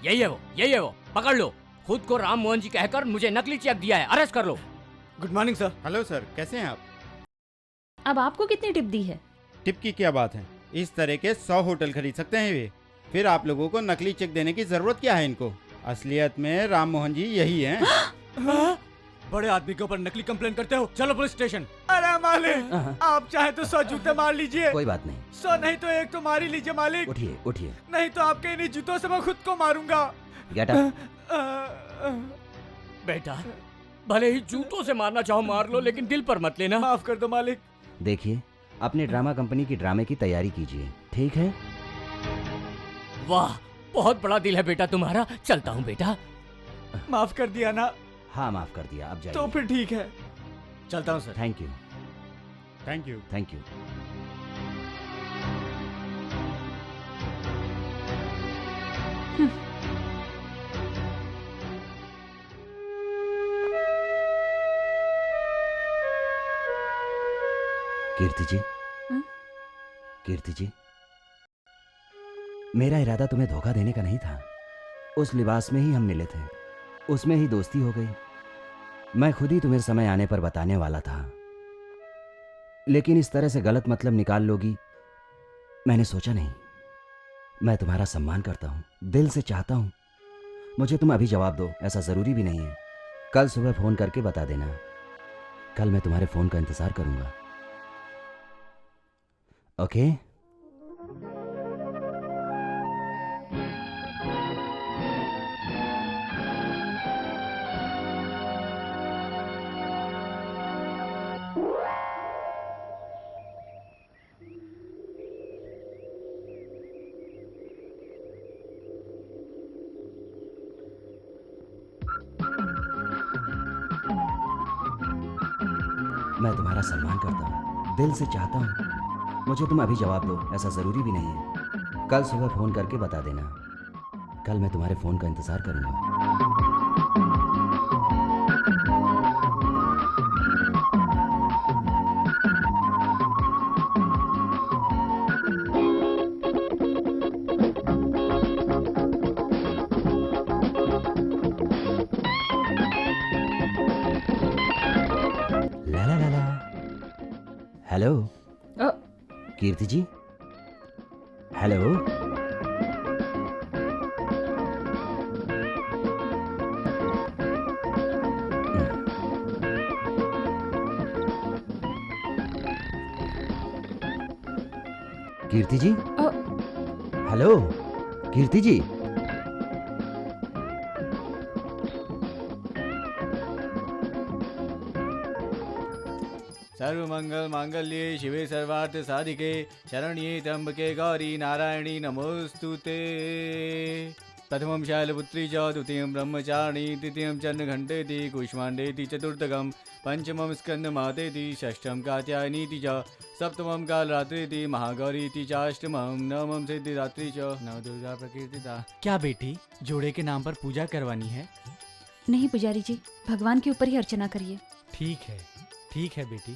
यही है वो, पकड़ लो। खुद को राम मोहन जी कहकर मुझे नकली चेक दिया है, अरेस्ट कर लो। Good morning sir. Hello sir, कैसे हैं आप? अब आपको कितनी टिप दी है? टिप की क्या बात है? इस तरह के 100 होटल खरीद सकते हैं वे। फिर आप लोगों को नकली चेक देने की जरूरत क्या है इनको? असलियत में राम मोहन जी यही हैं। बड़े आदमी के ऊपर नकली कंप्लेन करते हो? चलो पुलिस स्टेशन। अरे मालिक, आप चाहे तो 100 जूते मार लीजिए। कोई बात नहीं। 100 नहीं तो 1 तो मार ही लीजिए मालिक। उठिए उठिए। नहीं तो आपके इन्हीं जूतों से मैं खुद को मारूंगा। Get up. बेटा, भले ही जूतों से मारना चाहो मार लो, लेकिन दिल पर मत लेना। माफ कर दो मालिक। देखिए, अपने ड्रामा कंपनी की ड्रामे की तैयारी कीजिए, ठीक है? वाह, बहुत बड़ा दिल है बेटा तुम्हारा। चलता हूँ बेटा। माफ कर दिया ना? हाँ माफ कर दिया, अब जाइए। तो फिर ठीक है, चलता हूँ sir. Thank you. Thank you. Thank you. Kirti ji, Kirti ji, मेरा इरादा तुम्हें धोखा देने का नहीं था। उस लिबास में ही हम मिले थे, उसमें ही दोस्ती हो गई। मैं खुद ही तुम्हें समय आने पर बताने वाला था, लेकिन इस तरह से गलत मतलब निकाल लोगी मैंने सोचा नहीं। मैं तुम्हारा सम्मान करता हूं, दिल से चाहता हूं। मुझे तुम अभी जवाब दो, ऐसा जरूरी भी नहीं है। कल सुबह फोन करके बता देना। कल मैं तुम्हारे फोन का इंतजार करूंगा। ओके? मैं तुम्हारा सम्मान करता हूँ, दिल से चाहता हूँ। मुझे तुम अभी जवाब दो, ऐसा ज़रूरी भी नहीं है। कल सुबह फ़ोन करके बता देना। कल मैं तुम्हारे फ़ोन का इंतज़ार करूँगा। हेलो कीर्ति जी, हेलो। कीर्ति जी, हेलो कीर्ति जी। सर्वमंगल मांगल्ये शिवे सर्वार्थ साधिके शरण्ये त्र्यंबके गौरी नारायणी नमोस्तुते। प्रथमं शैलपुत्री च द्वितीयं ब्रह्मचारिणी तृतीयं चन्द्रघण्टेति कुष्माण्डेति चतुर्थकं पंचमं स्कन्दमातेति षष्ठं कात्यायनीति च सप्तमं कालरात्रिति महागौरीति च अष्टमं नवमं सिद्धिदात्री च नवदुर्गा प्रकीर्तिता। क्या बेटी, जोड़े के नाम पर पूजा करवानी है? नहीं पुजारी जी, भगवान के ऊपर ही अर्चना करिए। ठीक है बेटी।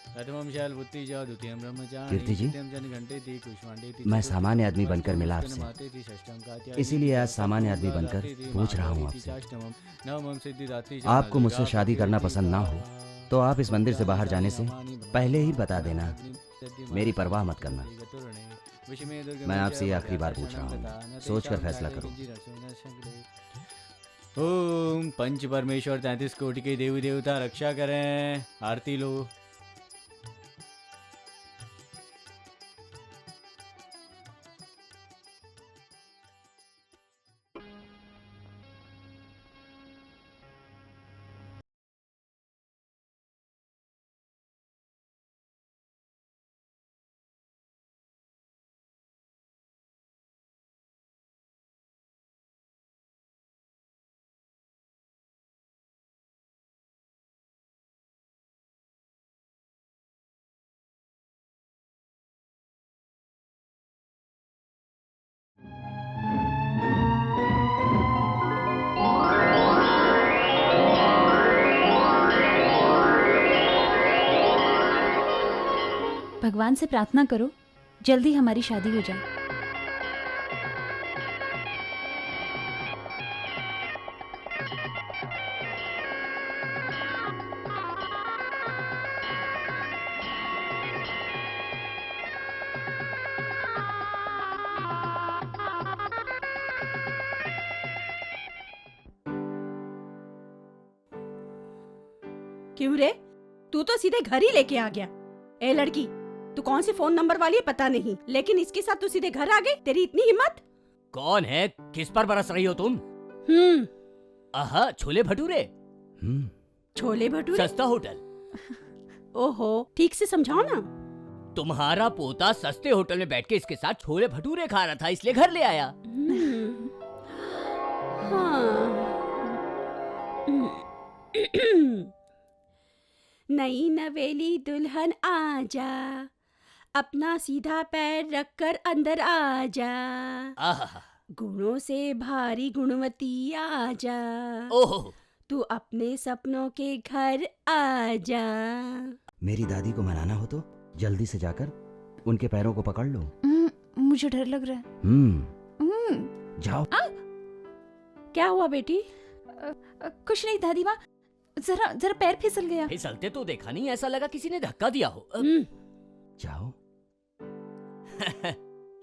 प्रथमं शैलपुत्री च द्वितीयं ब्रह्मचारिणी कीर्ति जी, तृतीयं चन्द्रघण्टेति कुष्माण्डेति मैं सामान्य आदमी बनकर मिला आपसे, इसीलिए आज सामान्य आदमी बनकर पूछ रहा हूँ आपसे। आपको मुझसे शादी करना पसंद ना हो तो आप इस मंदिर से बाहर जाने से पहले ही बता देना, मेरी परवाह मत करना। मैं आपसे ये आखिरी बार पूछ रहा हूँ, सोचकर फैसला करो। ओम पंच परमेश्वर 33 कोटि के देवी देवता रक्षा करें। आरती लो। भगवान से प्रार्थना करो, जल्दी हमारी शादी हो जाए। क्यों रे, तू तो सीधे घर ही लेके आ गया। ए लड़की, तू कौन सी फोन नंबर वाली है पता नहीं, लेकिन इसके साथ तू सीधे घर आ गई। तेरी इतनी हिम्मत? कौन है? किस पर बरस रही हो तुम? आहा, छोले भटूरे। छोले भटूरे? सस्ता होटल। ओहो, ठीक से समझाओ ना। तुम्हारा पोता सस्ते होटल में बैठ के इसके साथ छोले भटूरे खा रहा था, इसलिए घर ले आया। नई नवेली दुल्हन आजा, अपना सीधा पैर रखकर अंदर आजा, गुणों से भारी गुणवती आजा, तू अपने सपनों के घर आजा। मेरी दादी को मनाना हो तो जल्दी से जाकर उनके पैरों को पकड़ लो। मुझे डर लग रहा है। जाओ। क्या हुआ बेटी? कुछ नहीं दादी माँ, जरा जरा पैर फिसल गया। फिसलते तो देखा नहीं, ऐसा लगा किसी ने धक्का दिया हो। जाओ।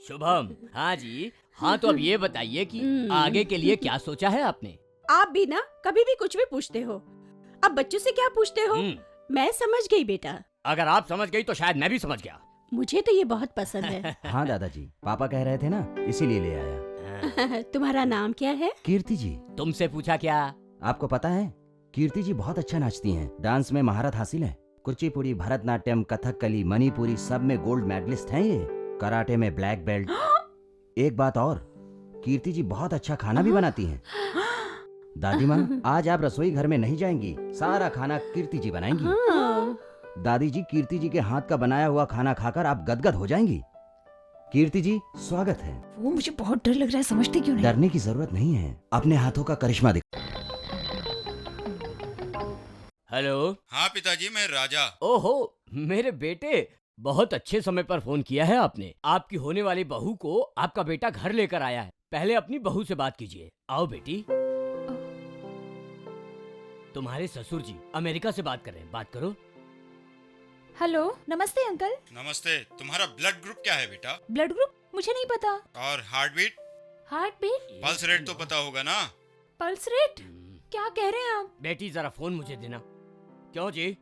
शुभम। हाँ जी। हाँ तो अब ये बताइए कि आगे के लिए क्या सोचा है आपने? आप भी ना कभी भी कुछ भी पूछते हो, अब बच्चों से क्या पूछते हो? मैं समझ गई बेटा। अगर आप समझ गई तो शायद मैं भी समझ गया। मुझे तो ये बहुत पसंद है। हाँ दादाजी, पापा कह रहे थे ना, इसीलिए ले आया। तुम्हारा नाम क्या है? कीर्ति जी। तुमसे पूछा क्या? आपको पता है कीर्ति जी बहुत अच्छा नाचती हैं, डांस में महारत हासिल है। कुचिपुड़ी, भरतनाट्यम, कथकली, मणिपुरी सब में गोल्ड मेडलिस्ट हैं ये। कराटे में ब्लैक बेल्ट। एक बात और, कीर्ति जी बहुत अच्छा खाना भी बनाती हैं। दादी माँ, आज आप रसोई घर में नहीं जाएंगी, सारा खाना कीर्ति जी बनाएंगी। दादी जी, कीर्ति जी के हाथ का बनाया हुआ खाना खाकर आप गदगद हो जाएंगी। कीर्ति जी, स्वागत है। वो मुझे बहुत डर लग रहा है, समझते क्यों नहीं? डरने की जरूरत नहीं है, अपने हाथों का करिश्मा दिखाओ। हेलो। हाँ पिताजी, मैं राजा। ओहो, मेरे बेटे, बहुत अच्छे समय पर फोन किया है आपने। आपकी होने वाली बहू को आपका बेटा घर लेकर आया है। पहले अपनी बहू से बात कीजिए। आओ बेटी। तुम्हारे ससुर जी अमेरिका से बात कर रहे हैं, बात करो। हेलो, नमस्ते अंकल। नमस्ते। तुम्हारा ब्लड ग्रुप क्या है बेटा? ब्लड ग्रुप मुझे नहीं पता। और heart beat? Heart beat, pulse rate तो पता होगा ना? पल्स रेट, क्या कह रहे हैं आप? बेटी जरा फोन मुझे देना। क्यों जी?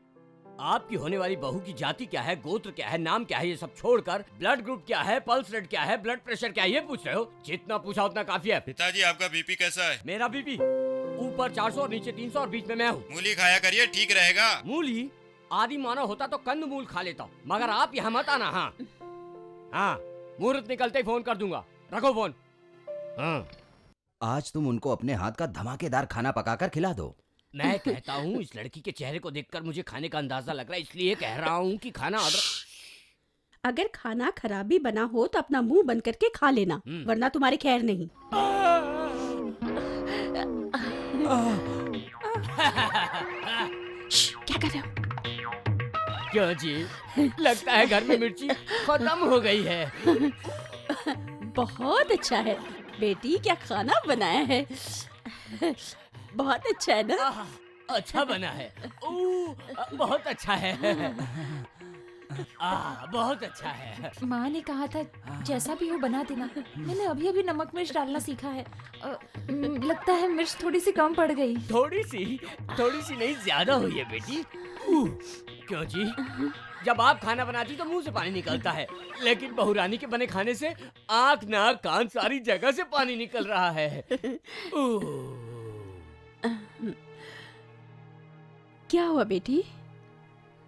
आपकी होने वाली बहू की जाति क्या है, गोत्र क्या है, नाम क्या है, ये सब छोड़कर ब्लड ग्रुप क्या है, पल्स रेट क्या है, ब्लड प्रेशर क्या है, ये पूछ रहे हो? जितना पूछा उतना काफी है। पिताजी आपका बीपी कैसा है? मेरा बीपी ऊपर 400 और नीचे 300 और बीच में मैं हूँ। मूली खाया करिए, ठीक रहेगा। मूली? आदि मानव होता तो कंद मूल खा लेता हूँ, मगर आप यहाँ मत आना। हाँ हाँ, मुहूर्त निकलते ही फोन कर दूंगा। रखो फोन। हाँ, आज तुम उनको अपने हाथ का धमाकेदार खाना पकाकर खिला दो। मैं कहता हूँ इस लड़की के चेहरे को देखकर मुझे खाने का अंदाजा लग रहा है, इसलिए कह रहा हूँ कि खाना ऑर्डर। अगर खाना खराब भी बना हो तो अपना मुंह बंद करके खा लेना, वरना तुम्हारे खैर नहीं। क्या कर रहे हो? क्यों जी? लगता है घर में मिर्ची खत्म हो गई है। बहुत अच्छा है बेटी, क्या खाना बनाया है। बहुत अच्छा है ना? अच्छा बना है। बहुत अच्छा है। बहुत अच्छा है। माँ ने कहा था जैसा भी हो बना देना। मैंने अभी अभी नमक मिर्च डालना सीखा है। लगता है मिर्च थोड़ी सी कम पड़ गई। थोड़ी सी नहीं, ज्यादा हुई है बेटी। क्यों जी? जब आप खाना बनाती तो मुंह से पानी निकलता है, लेकिन बहुरानी के बने खाने से आँख नाक कान सारी जगह से पानी निकल रहा है। क्या हुआ बेटी?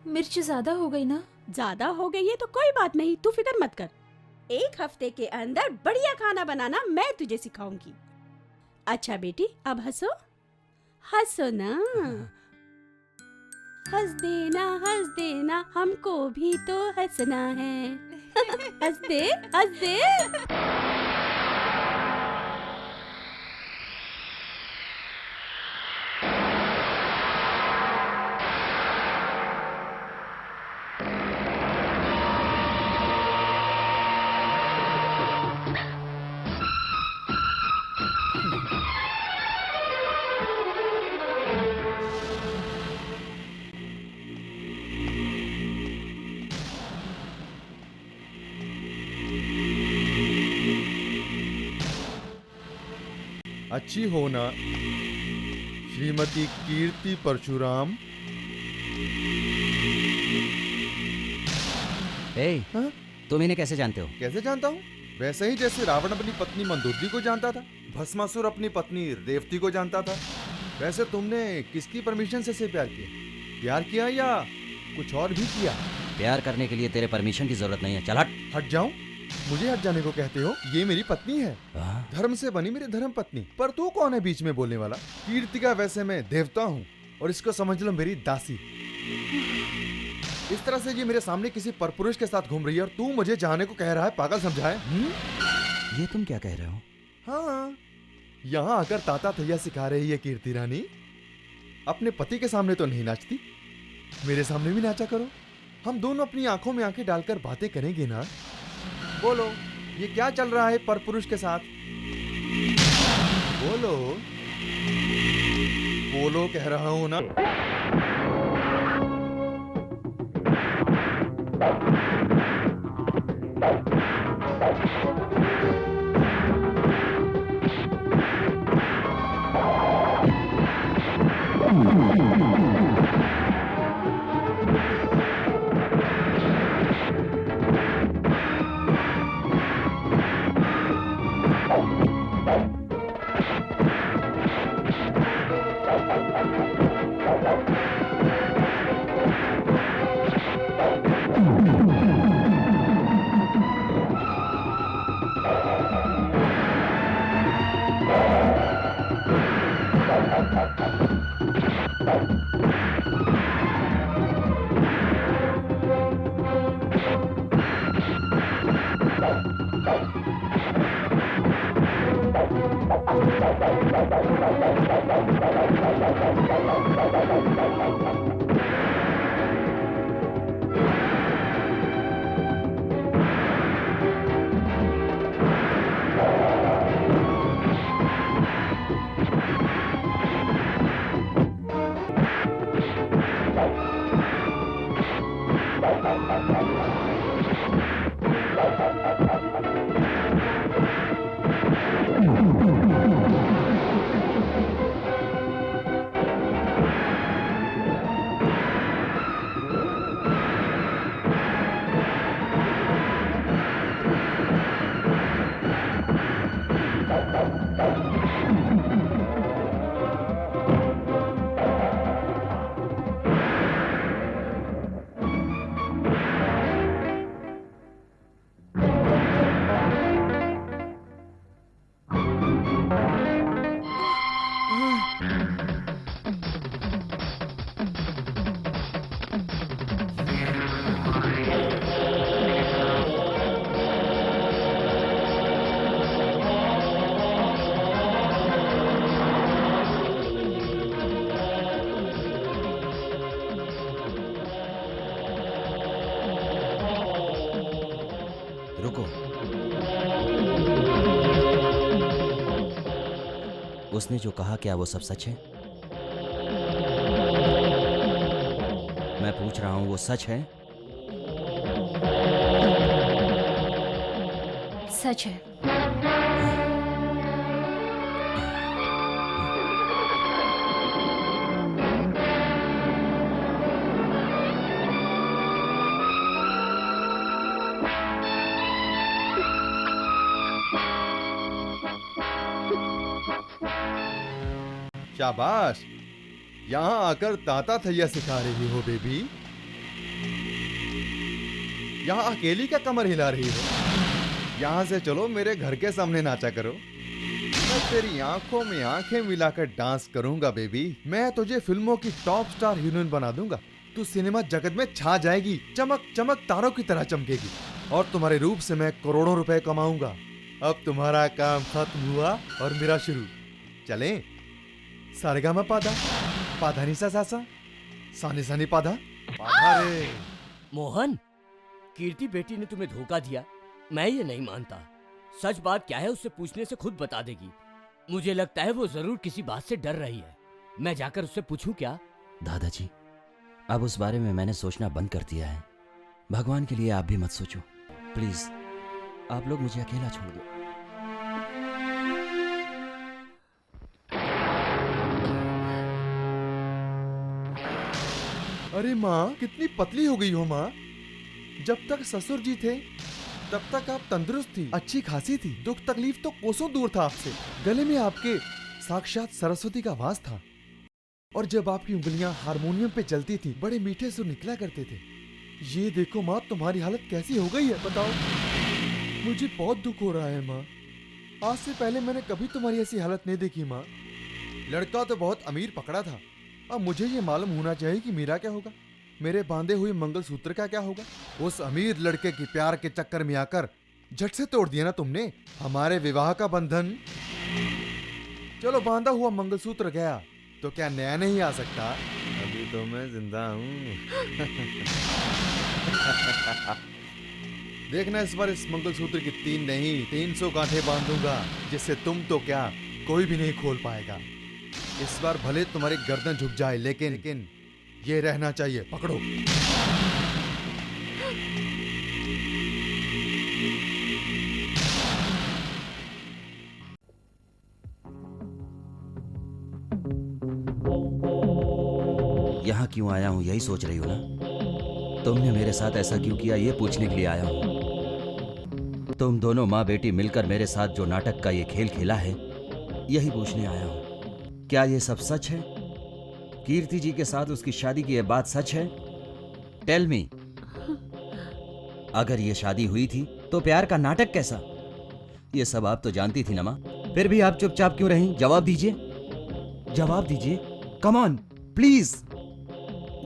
मिर्च ज्यादा हो गई ना? ज्यादा हो गई है तो कोई बात नहीं, तू फिक्र मत कर। 1 हफ्ते के अंदर बढ़िया खाना बनाना मैं तुझे सिखाऊंगी। अच्छा बेटी, अब हंसो, हंसो ना। हंस देना, हमको भी तो हंसना है। हंस दे, हंस दे। अच्छी हो ना श्रीमती कीर्ति परशुराम। हाँ? तुम इन्हें कैसे जानते हो? कैसे जानता हूँ? वैसे ही जैसे रावण अपनी पत्नी मंदोदरी को जानता था, भस्मासुर अपनी पत्नी रेवती को जानता था। वैसे तुमने किसकी परमिशन से प्यार किया? प्यार किया या कुछ और भी किया? प्यार करने के लिए तेरे परमिशन की जरूरत नहीं है। चल हट। हट जाऊं? मुझे हट जाने को कहते हो? ये मेरी पत्नी है, धर्म से बनी मेरी धर्म पत्नी। पर तू कौन है बीच में बोलने वाला? कीर्ति का वैसे मैं देवता हूँ और इसको समझ लो मेरी दासी। इस तरह से ये मेरे सामने किसी परपुरुष के साथ घूम रही है और तू मुझे जाने को कह रहा है? पागल समझा है? ये तुम क्या कह रहे हो? हाँ, यहाँ आकर ताता थैया सिखा रही है कीर्ति रानी। अपने पति के सामने तो नहीं नाचती, मेरे सामने भी नाचा करो। हम दोनों अपनी आंखों में आंखें डालकर बातें करेंगे ना। बोलो, ये क्या चल रहा है परपुरुष के साथ? बोलो, बोलो कह रहा हूं ना। रुको। उसने जो कहा क्या वो सब सच है? मैं पूछ रहा हूं वो सच है? सच है। शाबाश, यहाँ आकर ताता थैया सिखा रही हो बेबी। यहाँ अकेली क्या कमर हिला रही हो? यहाँ से चलो मेरे घर के सामने नाचा करो। मैं तेरी आंखों में आंखें मिलाकर डांस करूंगा बेबी। मैं तुझे फिल्मों की टॉप स्टार हीरोइन बना दूंगा। तू सिनेमा जगत में छा जाएगी, चमक चमक तारों की तरह चमकेगी और तुम्हारे रूप से मैं करोड़ों रुपए कमाऊंगा। अब तुम्हारा काम खत्म हुआ और मेरा शुरू। चलें? सारेगामा पादा, पाधा निसा सासा, सानी सानी पाधा, पाधा रे। मोहन, कीर्ति बेटी ने तुम्हें धोखा दिया। मैं ये नहीं मानता। सच बात क्या है उससे पूछने से खुद बता देगी। मुझे लगता है वो जरूर किसी बात से डर रही है। मैं जाकर उससे पूछूं क्या? दादाजी, अब उस बारे में मैंने सोचना बंद कर दिया है। भगवान के लिए आप भी मत सोचो प्लीज। आप लोग मुझे अकेला छोड़ दो। अरे माँ, कितनी पतली हो गई हो माँ। जब तक ससुर जी थे तब तक आप तंदुरुस्त थी, अच्छी खासी थी। दुख तकलीफ तो कोसों दूर था आपसे। गले में आपके साक्षात सरस्वती का वास था और जब आपकी उंगलियां हारमोनियम पे चलती थी बड़े मीठे सुर निकला करते थे। ये देखो माँ, तुम्हारी हालत कैसी हो गई है बताओ। मुझे बहुत दुख हो रहा है माँ। आज से पहले मैंने कभी तुम्हारी ऐसी हालत नहीं देखी माँ। लड़का तो बहुत अमीर पकड़ा था। अब मुझे ये मालूम होना चाहिए कि मेरा क्या होगा, मेरे बांधे हुए मंगलसूत्र का क्या होगा। उस अमीर लड़के की प्यार के चक्कर में आकर झट से तोड़ दिया ना तुमने हमारे विवाह का बंधन। चलो बांधा हुआ मंगलसूत्र गया तो क्या नया नहीं आ सकता? अभी तो मैं जिंदा हूँ। देखना इस बार इस मंगलसूत्र की 3 नहीं 300 गांठें बांधूंगा, जिससे तुम तो क्या कोई भी नहीं खोल पाएगा। इस बार भले तुम्हारी गर्दन झुक जाए लेकिन ये रहना चाहिए। पकड़ो। यहाँ क्यों आया हूँ यही सोच रही हो ना? तुमने मेरे साथ ऐसा क्यों किया ये पूछने के लिए आया हूँ। तुम दोनों माँ बेटी मिलकर मेरे साथ जो नाटक का ये खेल खेला है यही पूछने आया हूँ। क्या ये सब सच है? कीर्ति जी के साथ उसकी शादी की ये बात सच है? Tell me. अगर ये शादी हुई थी तो प्यार का नाटक कैसा? ये सब आप तो जानती थी ना माँ, फिर भी आप चुपचाप क्यों रही? जवाब दीजिए, जवाब दीजिए। कम ऑन प्लीज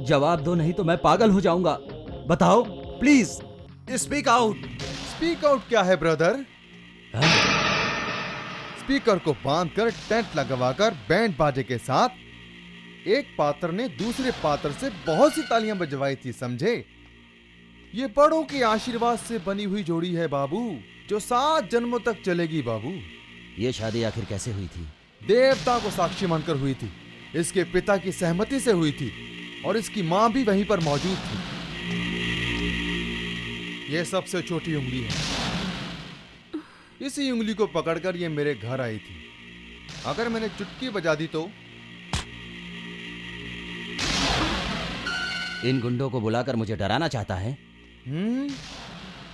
जवाब दो, नहीं तो मैं पागल हो जाऊंगा। बताओ please, speak out. Speak out क्या है ब्रदर? स्पीकर को बांधकर टेंट लगवाकर बैंड बाजे के साथ एक पात्र ने दूसरे पात्र से बहुत सी तालियां बजवाई थी, समझे? ये बड़ों के आशीर्वाद से बनी हुई जोड़ी है बाबू, जो 7 जन्मों तक चलेगी बाबू। ये शादी आखिर कैसे हुई थी? देवता को साक्षी मानकर हुई थी। इसके पिता की सहमति से हुई थी और इसकी मां भी वहीं पर मौजूद थी। यह सबसे छोटी उंगली है। इसी उंगली को पकड़कर ये मेरे घर आई थी। अगर मैंने चुटकी बजा दी तो? इन गुंडों को बुलाकर मुझे डराना चाहता है?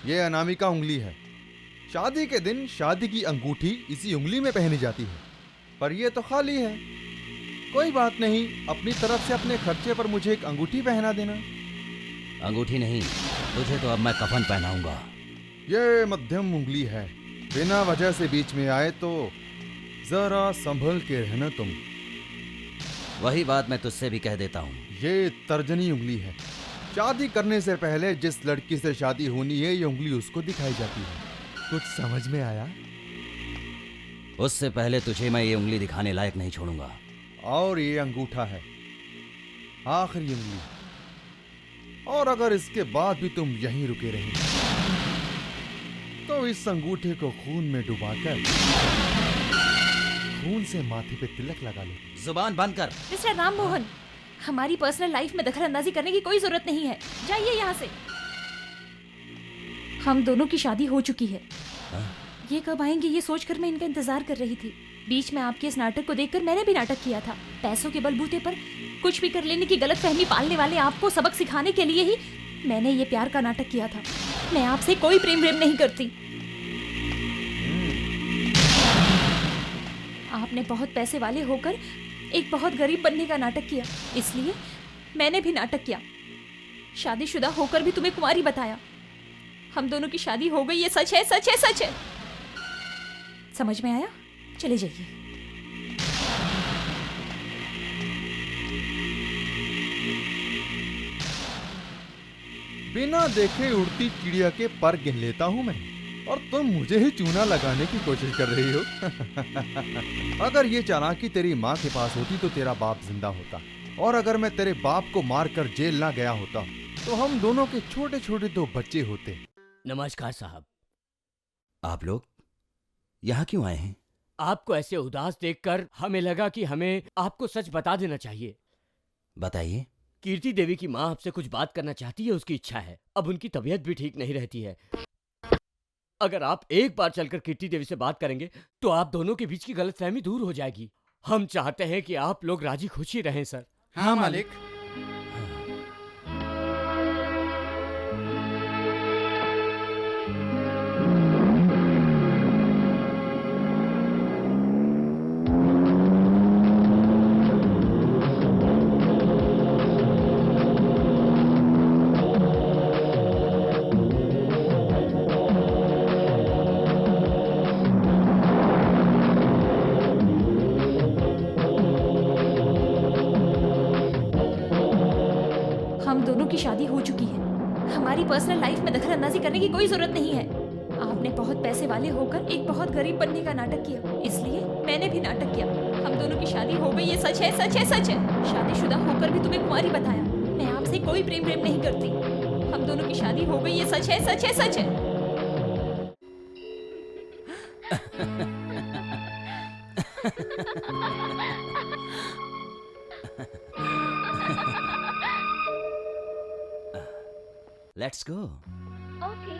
ये अनामिका उंगली है। शादी के दिन शादी की अंगूठी इसी उंगली में पहनी जाती है, पर ये तो खाली है। कोई बात नहीं, अपनी तरफ से अपने खर्चे पर मुझे एक अंगूठी पहना देना। अंगूठी नहीं, तुझे तो अब मैं कफन पहनाऊंगा। ये मध्यम उंगली है, बिना वजह से बीच में आए तो जरा संभल के रहना तुम। वही बात मैं तुझसे भी कह देता हूँ। ये तर्जनी उंगली है। शादी करने से पहले जिस लड़की से शादी होनी है, ये उंगली उसको दिखाई जाती है। कुछ समझ में आया? उससे पहले तुझे मैं ये उंगली दिखाने लायक नहीं छोड़ूंगा। और ये अंगूठा है, आखिरी उंगली। और अगर इसके बाद भी तुम यहीं रुके रहे तो इस अंगूठे को खून में डुबाकर खून से माथे पे तिलक लगा लो। जुबान बंद कर। मिस्टर राम मोहन, हमारी पर्सनल लाइफ में दखल अंदाजी करने की कोई जरूरत नहीं है। जाइए यहाँ से। हम दोनों की शादी हो चुकी है। ये कब आएंगे ये सोचकर मैं इनका इंतजार कर रही थी। बीच में आपके इस नाटक को देखकर मैंने भी नाटक किया था। पैसों के बलबूते पर कुछ भी कर लेने की गलतफहमी पालने वाले आपको सबक सिखाने के लिए ही मैंने ये प्यार का नाटक किया था। मैं आपसे कोई प्रेम नहीं करती। आपने बहुत पैसे वाले होकर एक बहुत गरीब बनने का नाटक किया, इसलिए मैंने भी नाटक किया। शादीशुदा होकर भी तुम्हें कुंवारी बताया। हम दोनों की शादी हो गई, ये सच है, सच है, सच है। समझ में आया? चले जाइए। बिना देखे उड़ती चिड़िया के पर गिन लेता हूं मैं, और तुम मुझे ही चूना लगाने की कोशिश कर रही हो। अगर ये चालाकी तेरी माँ के पास होती तो तेरा बाप जिंदा होता, और अगर मैं तेरे बाप को मारकर जेल ना गया होता तो हम दोनों के छोटे छोटे 2 बच्चे होते। नमस्कार साहब। आप लोग यहाँ क्यों आए हैं? आपको ऐसे उदास देखकर हमें लगा कि हमें आपको सच बता देना चाहिए। बताइए। कीर्ति देवी की माँ आपसे कुछ बात करना चाहती है, उसकी इच्छा है। अब उनकी तबीयत भी ठीक नहीं रहती है। अगर आप एक बार चलकर कीर्ति देवी से बात करेंगे तो आप दोनों के बीच की गलतफहमी दूर हो जाएगी। हम चाहते हैं कि आप लोग राजी खुशी रहें सर। हाँ मालिक। शादी हो चुकी है। हमारी पर्सनल लाइफ में दखल अंदाजी करने की कोई जरूरत नहीं है। आपने बहुत पैसे वाले होकर एक बहुत गरीब बनने का नाटक किया, इसलिए मैंने भी नाटक किया। हम दोनों की शादी हो गई, ये सच है, सच है, सच है। शादीशुदा होकर भी तुम्हें कुंवारी बताया। मैं आपसे कोई प्रेम नहीं करती। हम दोनों की शादी हो गई, ये सच है, सच है, सच है। Let's go. Okay.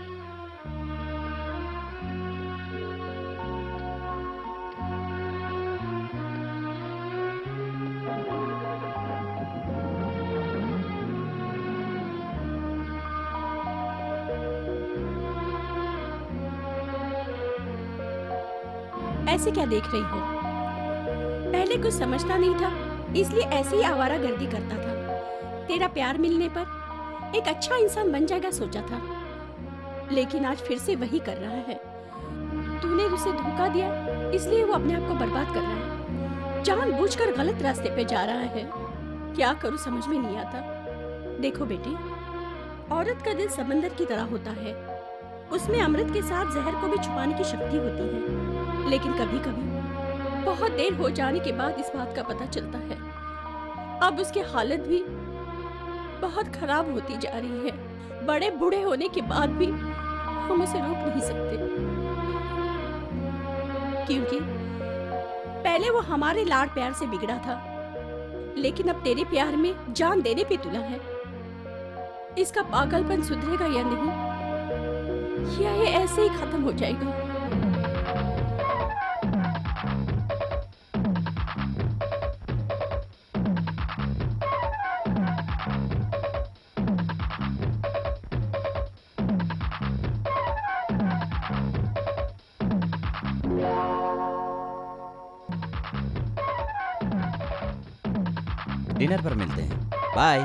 ऐसे क्या देख रही हो? पहले कुछ समझता नहीं था, इसलिए ऐसे ही आवारागर्दी करता था। तेरा प्यार मिलने पर एक अच्छा इंसान बन जाएगा सोचा था, लेकिन आज फिर से वही कर रहा है। तूने उसे धोखा दिया, इसलिए वो अपने आप को बर्बाद कर रहा है। जानबूझकर गलत रास्ते पे जा रहा है। क्या करूं समझ में नहीं आता। देखो बेटी, औरत का दिल समंदर की तरह होता है। उसमें अमृत के साथ जहर को भी छुपाने की शक्ति होती है, लेकिन कभी कभी बहुत देर हो जाने के बाद इस बात का पता चलता है। अब उसकी हालत भी बहुत खराब होती जा रही है। बड़े बूढ़े होने के बाद भी हम उसे रोक नहीं सकते, क्योंकि पहले वो हमारे लाड प्यार से बिगड़ा था, लेकिन अब तेरे प्यार में जान देने पे तुला है। इसका पागलपन सुधरेगा या नहीं, या ये ऐसे ही खत्म हो जाएगा? डिनर पर मिलते हैं। बाय।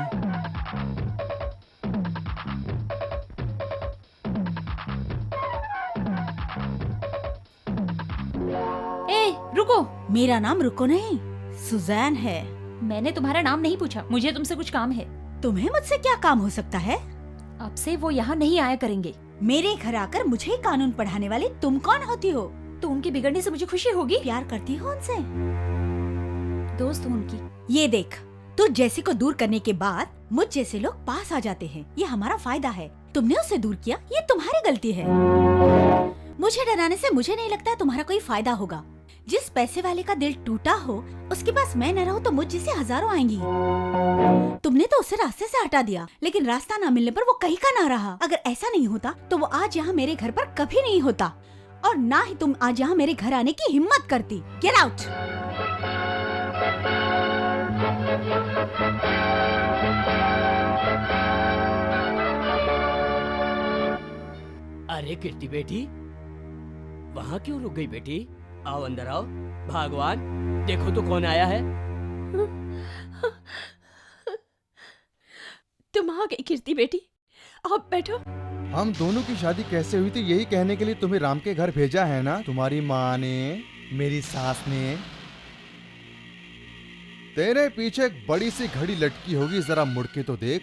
ए, रुको। मेरा नाम रुको नहीं, सुजैन है। मैंने तुम्हारा नाम नहीं पूछा, मुझे तुमसे कुछ काम है। तुम्हें मुझसे क्या काम हो सकता है? अब से वो यहाँ नहीं आया करेंगे। मेरे घर आकर मुझे कानून पढ़ाने वाली तुम कौन होती हो? तो उनके बिगड़ने से मुझे खुशी होगी। प्यार करती हो उनसे? दोस्त हूँ उनकी। ये देख, तू जैसी को दूर करने के बाद मुझ जैसे लोग पास आ जाते हैं। ये हमारा फायदा है। तुमने उसे दूर किया, ये तुम्हारी गलती है। मुझे डराने से मुझे नहीं लगता तुम्हारा कोई फायदा होगा। जिस पैसे वाले का दिल टूटा हो, उसके पास मैं न रहूं तो मुझ जैसे हजारों आएंगी। तुमने तो उसे रास्ते से हटा दिया, लेकिन रास्ता न मिलने पर वो कहीं का ना रहा। अगर ऐसा नहीं होता तो वो आज यहाँ मेरे घर पर कभी नहीं होता, और ना ही तुम आज यहाँ मेरे घर आने की हिम्मत करती। Get out. अरे कीर्ति बेटी, वहाँ क्यों रुक गई बेटी? आओ अंदर आओ। भगवान, देखो तो कौन आया है। तुम आ गई कीर्ति बेटी, आप बैठो। हम दोनों की शादी कैसे हुई थी यही कहने के लिए तुम्हें राम के घर भेजा है ना? तुम्हारी माँ ने, मेरी सास ने। तेरे पीछे एक बड़ी सी घड़ी लटकी होगी, जरा मुड़ के तो देख।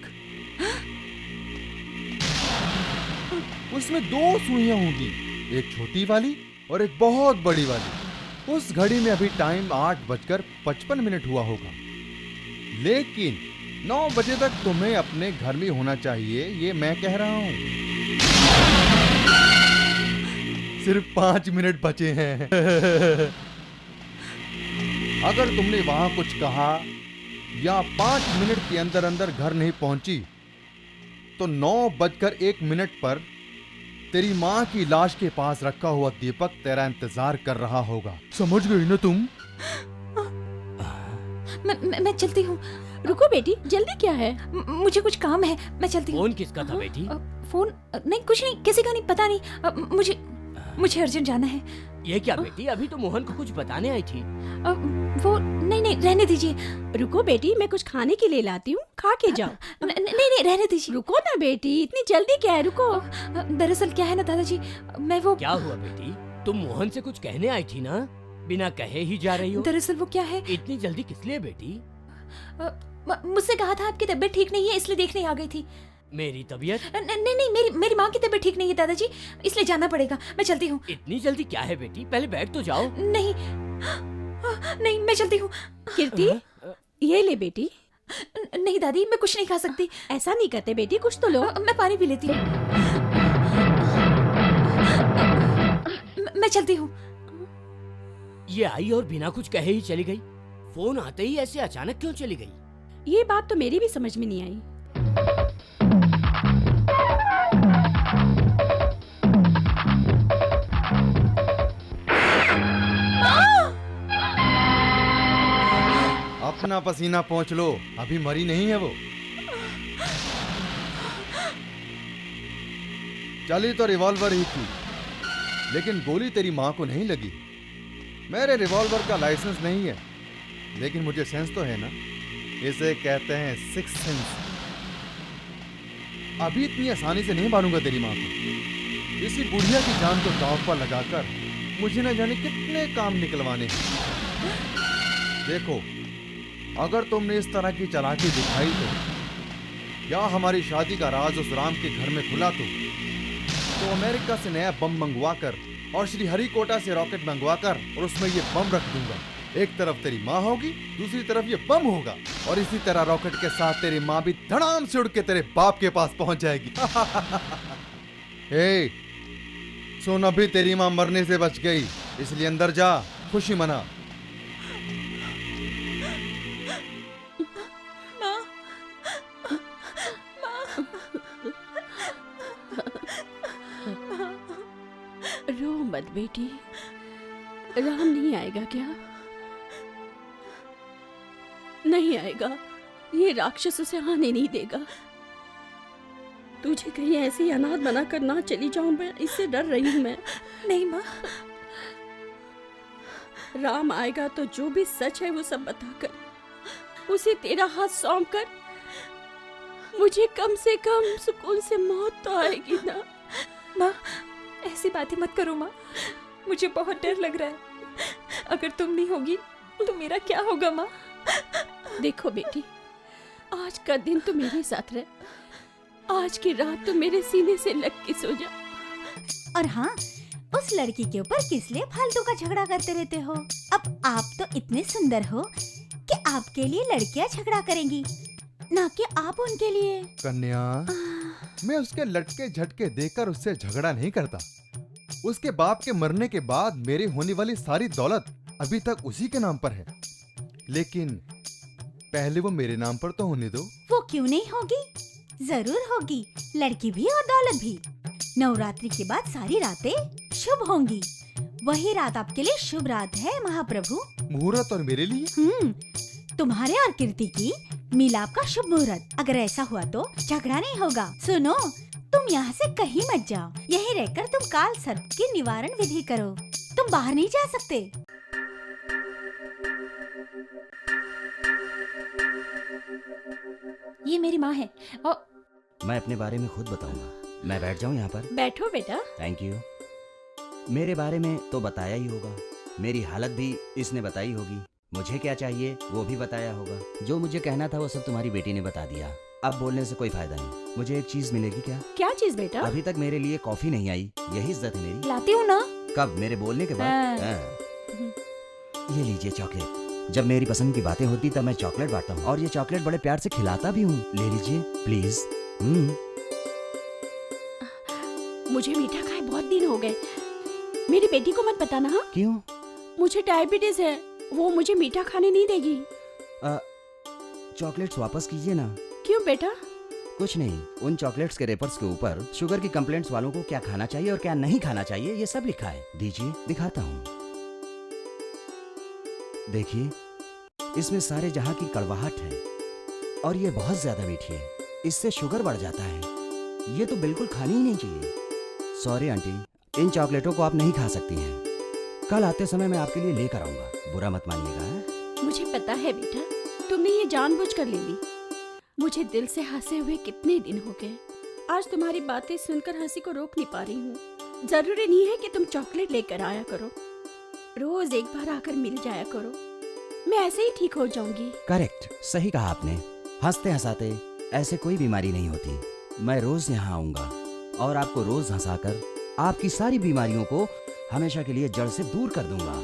उसमें 2 सुइयां होंगी, एक छोटी वाली और एक बहुत बड़ी वाली। उस घड़ी में अभी टाइम 8:55 हुआ होगा, लेकिन 9 बजे तक तुम्हें अपने घर में होना चाहिए, ये मैं कह रहा हूं। सिर्फ 5 मिनट बचे हैं। अगर तुमने वहां कुछ कहा या 5 मिनट के अंदर अंदर घर नहीं पहुंची तो 9:01 पर तेरी माँ की लाश के पास रखा हुआ दीपक तेरा इंतजार कर रहा होगा। समझ गई ना तुम? मैं चलती हूँ। रुको बेटी, जल्दी क्या है? मुझे कुछ काम है, मैं चलती हूँ। फोन किसका था बेटी? फोन नहीं, कुछ नहीं, किसी का नहीं, पता नहीं। मुझे अर्जेंट जाना है। ये क्या बेटी, अभी तो मोहन को कुछ बताने आई थी। वो नहीं, रहने दीजिए। रुको बेटी, मैं कुछ खाने के लिए लाती हूँ, खा के जाओ। नहीं, रहने दीजिए। रुको ना बेटी, इतनी जल्दी क्या है? रुको। दरअसल क्या है ना दादाजी, मैं वो। क्या हुआ बेटी? तुम मोहन से कुछ कहने आई थी ना, बिना कहे ही जा रही हो। दरअसल वो क्या है, इतनी जल्दी किस लिए बेटी? मुझसे कहा था आपकी तबीयत ठीक नहीं है, इसलिए देखने आ गई थी। मेरी तबीयत? नहीं, मेरी माँ की तबीयत ठीक नहीं है दादाजी, इसलिए जाना पड़ेगा। मैं चलती हूँ। इतनी जल्दी क्या है बेटी? पहले बैठ तो जाओ। नहीं, मैं चलती हूँ। कीर्ति, ये ले बेटी। नहीं दादी, मैं कुछ नहीं खा सकती। ऐसा नहीं करते बेटी, कुछ तो लो। मैं पानी पी लेती हूँ। मैं चलती हूँ। ये आई और बिना कुछ कहे ही चली गई। फोन आते ही ऐसे अचानक क्यों चली गई? ये बात तो मेरी भी समझ में नहीं आई। अपना पसीना पोंछ लो, अभी मरी नहीं है वो। चली तो रिवॉल्वर ही थी, लेकिन गोली तेरी माँ को नहीं लगी। मेरे रिवॉल्वर का लाइसेंस नहीं है, लेकिन मुझे सेंस तो है ना। इसे कहते हैं सिक्स सेंस। अभी इतनी आसानी से नहीं मारूंगा तेरी माँ को। इसी बुढ़िया की जान को दांव पर लगाकर मुझे न जाने कितने काम निकलवाने हैं। देखो, अगर तुमने इस तरह की चालाकी दिखाई तो, या हमारी शादी का राज उस राम के घर में खुला तो अमेरिका से नया बम मंगवाकर और श्री हरिकोटा से रॉकेट मंगवाकर और उसमें ये बम रख दूंगा। एक तरफ तेरी माँ होगी, दूसरी तरफ ये बम होगा, और इसी तरह रॉकेट के साथ तेरी माँ भी धड़ाम से उड़ के तेरे बाप के पास पहुंच जाएगी। हे, सुन, अभी तेरी माँ मरने से बच गई, इसलिए अंदर जा, खुशी मना। रो मत बेटी, राम नहीं आएगा क्या? नहीं आएगा, ये राक्षस उसे आने नहीं देगा। तुझे कहीं ऐसी अनाथ बनाकर ना चली जाऊं मैं, इससे डर रही हूं मैं। नहीं माँ, राम आएगा तो जो भी सच है वो सब बताकर उसे तेरा हाथ सौंप कर मुझे कम से कम सुकून से मौत तो आएगी ना। माँ ऐसी बातें मत करो माँ, मुझे बहुत डर लग रहा है। अगर तुम नहीं होगी तो मेरा क्या होगा माँ? देखो बेटी, आज का दिन तो मेरे साथ रहे, आज की रात तो मेरे सीने से लग के सो जा। और हाँ, उस लड़की के ऊपर किस लिए फालतू का झगड़ा करते रहते हो? अब आप तो इतने सुंदर हो कि आपके लिए लड़कियां झगड़ा करेंगी, ना कि आप उनके लिए। कन्या, मैं उसके लटके झटके देखकर उससे झगड़ा नहीं करता। उसके बाप के मरने के बाद मेरे होने वाली सारी दौलत अभी तक उसी के नाम पर है, लेकिन पहले वो मेरे नाम पर तो होने दो। वो क्यों नहीं होगी? जरूर होगी, लड़की भी और दौलत भी। नवरात्रि के बाद सारी रातें शुभ होंगी। वही रात आपके लिए शुभ रात है महाप्रभु। मुहूर्त और मेरे लिए? तुम्हारे और कीर्ति की मिलाप का शुभ मुहूर्त। अगर ऐसा हुआ तो झगड़ा नहीं होगा। सुनो, तुम यहाँ से कहीं मत जाओ, यहीं रहकर तुम काल सर्प की निवारण विधि करो। तुम बाहर नहीं जा सकते। ये मेरी माँ है और मैं अपने बारे में खुद बताऊंगा। मैं बैठ जाऊं यहाँ पर? बैठो बेटा। Thank you. मेरे बारे में तो बताया ही होगा, मेरी हालत भी इसने बताई होगी, मुझे क्या चाहिए वो भी बताया होगा। जो मुझे कहना था वो सब तुम्हारी बेटी ने बता दिया। अब बोलने से कोई फायदा नहीं। मुझे एक चीज मिलेगी क्या? क्या चीज बेटा? अभी तक मेरे लिए कॉफी नहीं आई, यही इज्जत है मेरी। लाती हूँ ना। कब? मेरे बोलने के बाद? ये लीजिए चॉकलेट। जब मेरी पसंद की बातें होती तब मैं चॉकलेट बांटता हूँ, और ये चॉकलेट बड़े प्यार से खिलाता भी हूँ। ले लीजिए प्लीज। मुझे मीठा खाए बहुत दिन हो गए। मेरी बेटी को मत बताना। हाँ? क्यों? मुझे डायबिटीज है, वो मुझे मीठा खाने नहीं देगी। चॉकलेट्स वापस कीजिए ना। क्यों बेटा? कुछ नहीं, उन चॉकलेट्स के रेपर्स के ऊपर शुगर की कंप्लेंट्स वालों को क्या खाना चाहिए और क्या नहीं खाना चाहिए ये सब लिखा है। दीजिए, दिखाता हूँ। देखिए, इसमें सारे जहां की कड़वाहट है और ये बहुत ज्यादा मीठी है, इससे शुगर बढ़ जाता है। ये तो बिल्कुल खानी ही नहीं चाहिए। सॉरी आंटी, इन चॉकलेटों को आप नहीं खा सकती हैं। कल आते समय मैं आपके लिए लेकर आऊंगा, बुरा मत मानिएगा। मुझे पता है बेटा, तुमने ये जानबूझकर ले ली। मुझे दिल से हंसे हुए कितने दिन हो गए। आज तुम्हारी बातें सुनकर हंसी को रोक नहीं पा रही हूँ। जरूरी नहीं है कि तुम चॉकलेट लेकर आया करो, रोज एक बार आकर मिल जाया करो, मैं ऐसे ही ठीक हो जाऊंगी। करेक्ट, सही कहा आपने। हंसते हंसाते ऐसे कोई बीमारी नहीं होती। मैं रोज यहाँ आऊंगा और आपको रोज हंसाकर आपकी सारी बीमारियों को हमेशा के लिए जड़ से दूर कर दूंगा।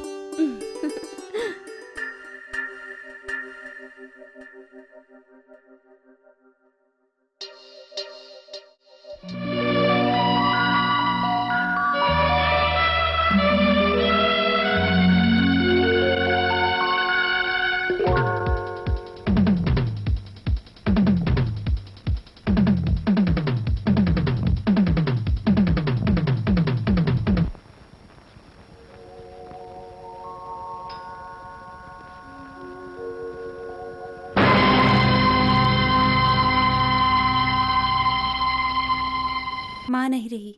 माँ नहीं रही।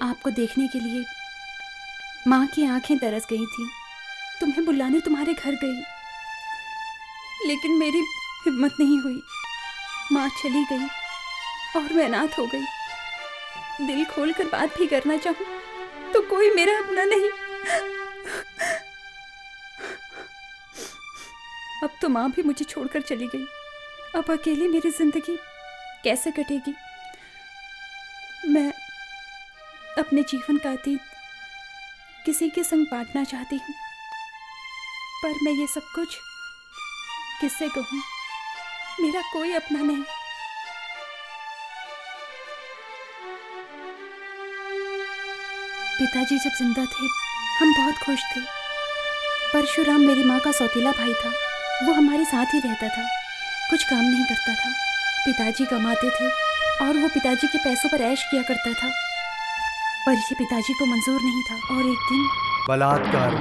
आपको देखने के लिए माँ की आंखें तरस गई थी। तुम्हें बुलाने तुम्हारे घर गई, लेकिन मेरी हिम्मत नहीं हुई। माँ चली गई और मैं अनाथ हो गई। दिल खोलकर बात भी करना चाहूँ तो कोई मेरा अपना नहीं। अब तो माँ भी मुझे छोड़कर चली गई। अब अकेले मेरी जिंदगी कैसे कटेगी? मैं अपने जीवन का अतीत किसी के संग बांटना चाहती हूँ, पर मैं ये सब कुछ किससे कहूँ? मेरा कोई अपना नहीं। पिताजी जब जिंदा थे हम बहुत खुश थे। परशुराम मेरी माँ का सौतीला भाई था। वो हमारे साथ ही रहता था, कुछ काम नहीं करता था। पिताजी कमाते थे और वो पिताजी के पैसों पर ऐश किया करता था, पर ये पिताजी को मंजूर नहीं था। और एक दिन बलात्कार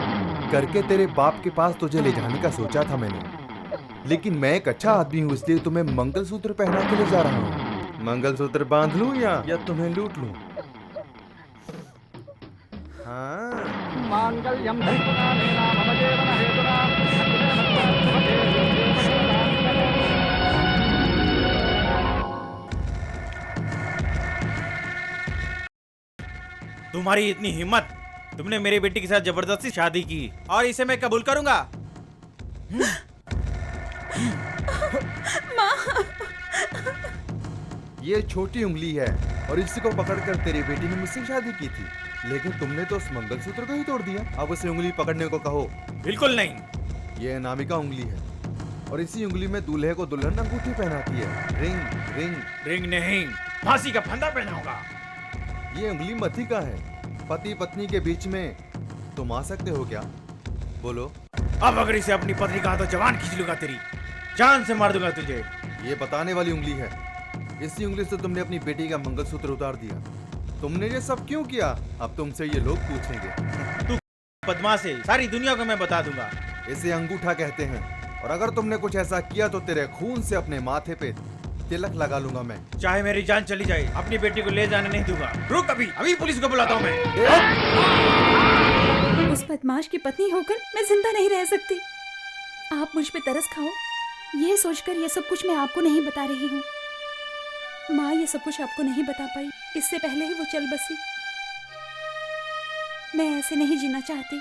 करके तेरे बाप के पास तुझे ले जाने का सोचा था मैंने, लेकिन मैं एक अच्छा आदमी हूँ इसलिए तुम्हें मंगलसूत्र पहना के ले जा रहा हूँ। मंगलसूत्र बांध लूं या तुम्हें लूट लूं? हाँ मांगल्यम धरितुना मम जीवन हेतुना तुम्हारी इतनी हिम्मत, तुमने मेरी बेटी के साथ जबरदस्ती शादी की और इसे मैं कबूल करूंगा? ये छोटी उंगली है और इसी को पकड़कर तेरी बेटी ने मुझसे शादी की थी, लेकिन तुमने तो उस मंगलसूत्र को ही तोड़ दिया। अब उसे उंगली पकड़ने को कहो। बिल्कुल नहीं। ये अनामिका उंगली है और इसी उंगली में दूल्हे को दुल्हन अंगूठी पहनाती है। रिंग रिंग रिंग नहीं, फांसी का फंदा पहनाऊंगा। ये उंगली मती का है। पति पत्नी के बीच में तुम आ सकते हो क्या? बोलो। अब अगर इसे अपनी पत्नी कहा तो जवान खींच लूंगा, तेरी जान से मार दूंगा तुझे। ये बताने वाली उंगली है। इसी उंगली से तुमने अपनी बेटी का मंगलसूत्र उतार दिया। तुमने ये सब क्यों किया? अब तुमसे ये लोग पूछेंगे। तू बदमाश है, सारी दुनिया को मैं बता दूंगा। इसे अंगूठा कहते हैं और अगर तुमने कुछ ऐसा किया तो तेरे खून से अपने माथे पे तिलक लगा लूंगा मैं। चाहे मेरी जान चली जाए, अपनी बेटी को ले जाने नहीं दूंगा। रुक, अभी पुलिस को बुलाता हूँ मैं। उस बदमाश की पत्नी होकर मैं जिंदा नहीं रह सकती। आप मुझ पे तरस खाओ, ये सोचकर ये सब कुछ मैं आपको नहीं बता रही हूँ। माँ ये सब कुछ आपको नहीं बता पाई, इससे पहले ही वो चल बसी। मैं ऐसे नहीं जीना चाहती।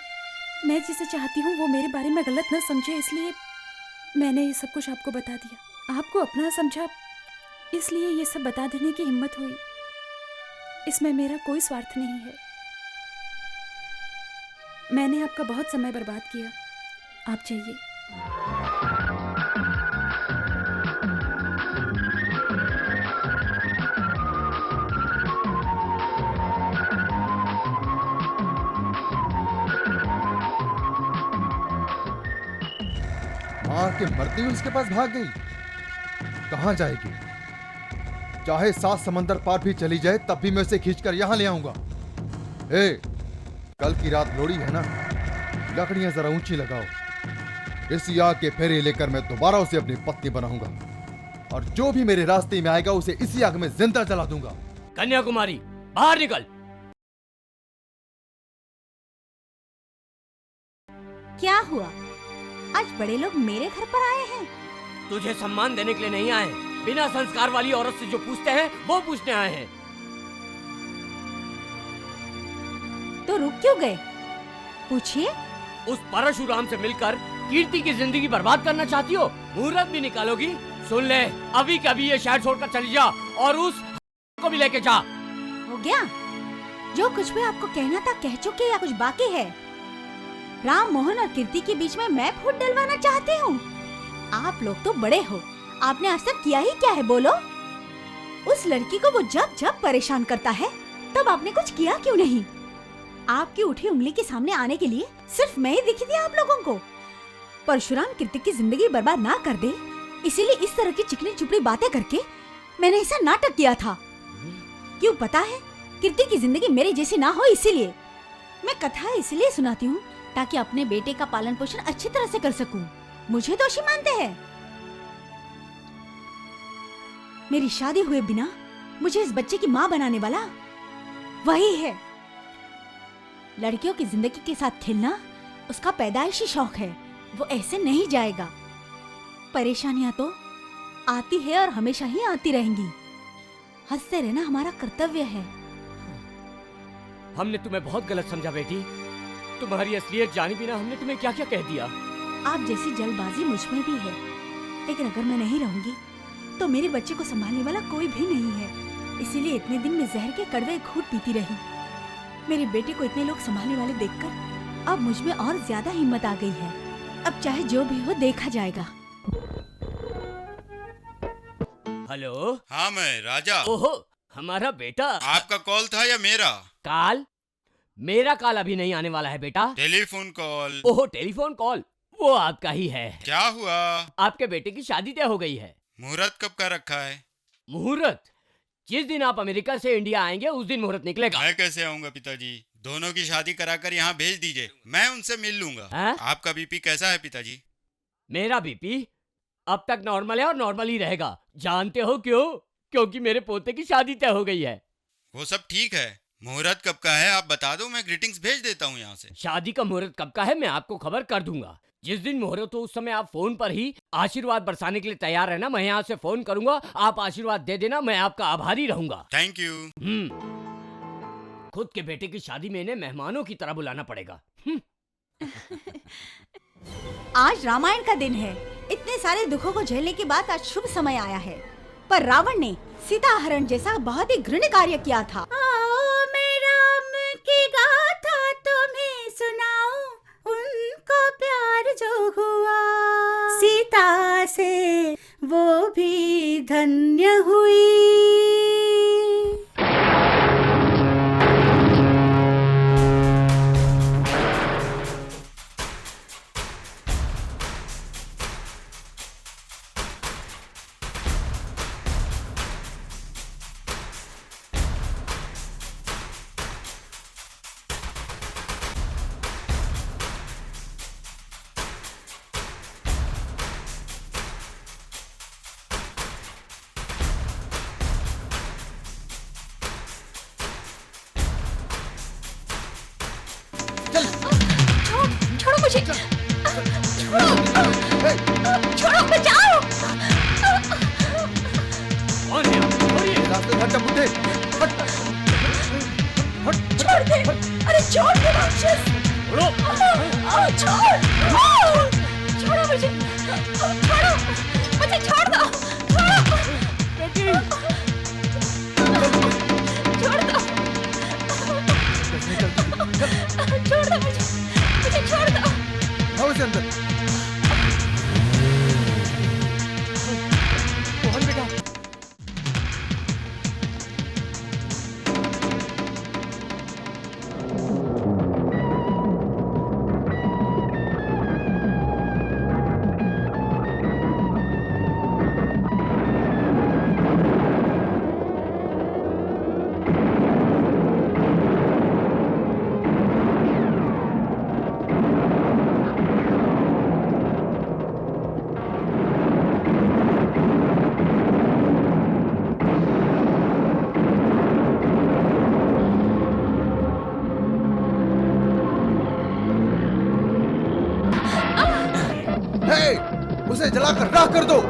मैं जिसे चाहती हूँ वो मेरे बारे में गलत न समझे, इसलिए मैंने ये सब कुछ आपको बता दिया। आपको अपना समझा, इसलिए ये सब बता देने की हिम्मत हुई। इसमें मेरा कोई स्वार्थ नहीं है। मैंने आपका बहुत समय बर्बाद किया। आप जाइए। माँ के मरते हुए उसके पास भाग गई। कहाँ जाएगी? चाहे 7 समंदर पार भी चली जाए तब भी मैं उसे खींचकर यहाँ ले आऊंगा। ए, कल की रात लोड़ी है ना, लकड़ियां जरा ऊंची लगाओ। इसी आग के फेरे लेकर मैं दोबारा उसे अपनी पत्नी बनाऊंगा और जो भी मेरे रास्ते में आएगा उसे इसी आग में जिंदा जला दूंगा। कन्याकुमारी, बाहर निकल। क्या हुआ? आज बड़े लोग मेरे घर पर आए हैं। तुझे सम्मान देने के लिए नहीं आए, बिना संस्कार वाली औरत से जो पूछते हैं वो पूछने आए हैं। तो रुक क्यों गए? पूछिए। उस परशुराम से मिलकर कीर्ति की जिंदगी बर्बाद करना चाहती हो? मुहूर्त भी निकालोगी? सुन ले, अभी कभी ये शहर छोड़कर चली जा और उस को भी लेके जा। हो गया? जो कुछ भी आपको कहना था कह चुके, या कुछ बाकी है? राम मोहन और कीर्ति के बीच में मैं फूट डलवाना चाहती हूँ? आप लोग तो बड़े हो, आपने आज तक किया ही क्या है बोलो? उस लड़की को वो जब जब परेशान करता है तब आपने कुछ किया क्यों नहीं? आपकी उठी उंगली के सामने आने के लिए सिर्फ मैं ही दिखी थी आप लोगों को। परशुराम कीर्ति की जिंदगी बर्बाद ना कर दे, इसीलिए इस तरह की चिकनी चुपड़ी बातें करके मैंने ऐसा नाटक किया था। क्यों पता है? कीर्ति की जिंदगी मेरी जैसी ना हो, इसीलिए मैं कथा इसलिए सुनाती हूँ ताकि अपने बेटे का पालन पोषण अच्छी तरह से कर सकूं। मुझे दोषी मानते हैं? मेरी शादी हुए बिना मुझे इस बच्चे की माँ बनाने वाला वही है। लड़कियों की जिंदगी के साथ खेलना उसका पैदाइशी शौक है, वो ऐसे नहीं जाएगा। परेशानियां तो आती है और हमेशा ही आती रहेंगी। हंसते रहना हमारा कर्तव्य है। हमने तुम्हें बहुत गलत समझा बेटी। तुम्हारी असलियत जाने बिना हमने तुम्हें क्या क्या कह दिया। आप जैसी जल्दबाजी मुझ में भी है, लेकिन अगर मैं नहीं रहूंगी तो मेरे बच्चे को संभालने वाला कोई भी नहीं है। इसीलिए इतने दिन में जहर के कड़वे घूंट पीती रही। मेरे बेटे को इतने लोग संभालने वाले देखकर अब मुझ में और ज्यादा हिम्मत आ गई है। अब चाहे जो भी हो देखा जाएगा। हेलो। हाँ, मैं राजा। ओहो, हमारा बेटा। आपका कॉल था या मेरा? कॉल? मेरा कॉल अभी नहीं आने वाला है बेटा। Telephone call. ओहो, टेलीफोन कॉल, वो आपका ही है। क्या हुआ? आपके बेटे की शादी तय हो गई है। मुहूर्त कब का रखा है? मुहूर्त? जिस दिन आप अमेरिका से इंडिया आएंगे उस दिन मुहूर्त निकलेगा। मैं कैसे आऊंगा पिताजी? दोनों की शादी कराकर यहाँ भेज दीजिए, मैं उनसे मिल लूंगा। आपका बीपी कैसा है पिताजी? मेरा बीपी अब तक नॉर्मल है और नॉर्मल ही रहेगा। जानते हो क्यों? क्योंकि मेरे पोते की शादी तय हो गई है। वो सब ठीक है, मुहूर्त कब का है आप बता दो, मैं ग्रीटिंग्स भेज देता हूँ यहाँ से। शादी का मुहूर्त कब का है मैं आपको खबर कर दूंगा। जिस दिन मुहूर्त हो उस समय आप फोन पर ही आशीर्वाद बरसाने के लिए तैयार रहना। मैं यहाँ से फोन करूंगा, आप आशीर्वाद दे देना, मैं आपका आभारी रहूंगा। Thank you. खुद के बेटे की शादी में इन्हें मेहमानों की तरह बुलाना पड़ेगा। आज रामायण का दिन है। इतने सारे दुखों को झेलने के बाद आज शुभ समय आया है, पर रावण ने सीता हरण जैसा बहुत ही घृण्य कार्य किया था। आओ मैं राम की गाथा तुम्हें सुनाऊं, उनको प्यार जो हुआ सीता से वो भी धन्य हुई। छोड़ो मुझे, छोड़ो, बचाओ। छोड़ दे, अरे छोड़ दे राक्षस, छोड़ो मुझे, मुझे छोड़ दो, छोड़ दो मुझे छोड़ दो। आओ इसे अंदर। मोहन बेटा, उसे जलाकर राख कर दो।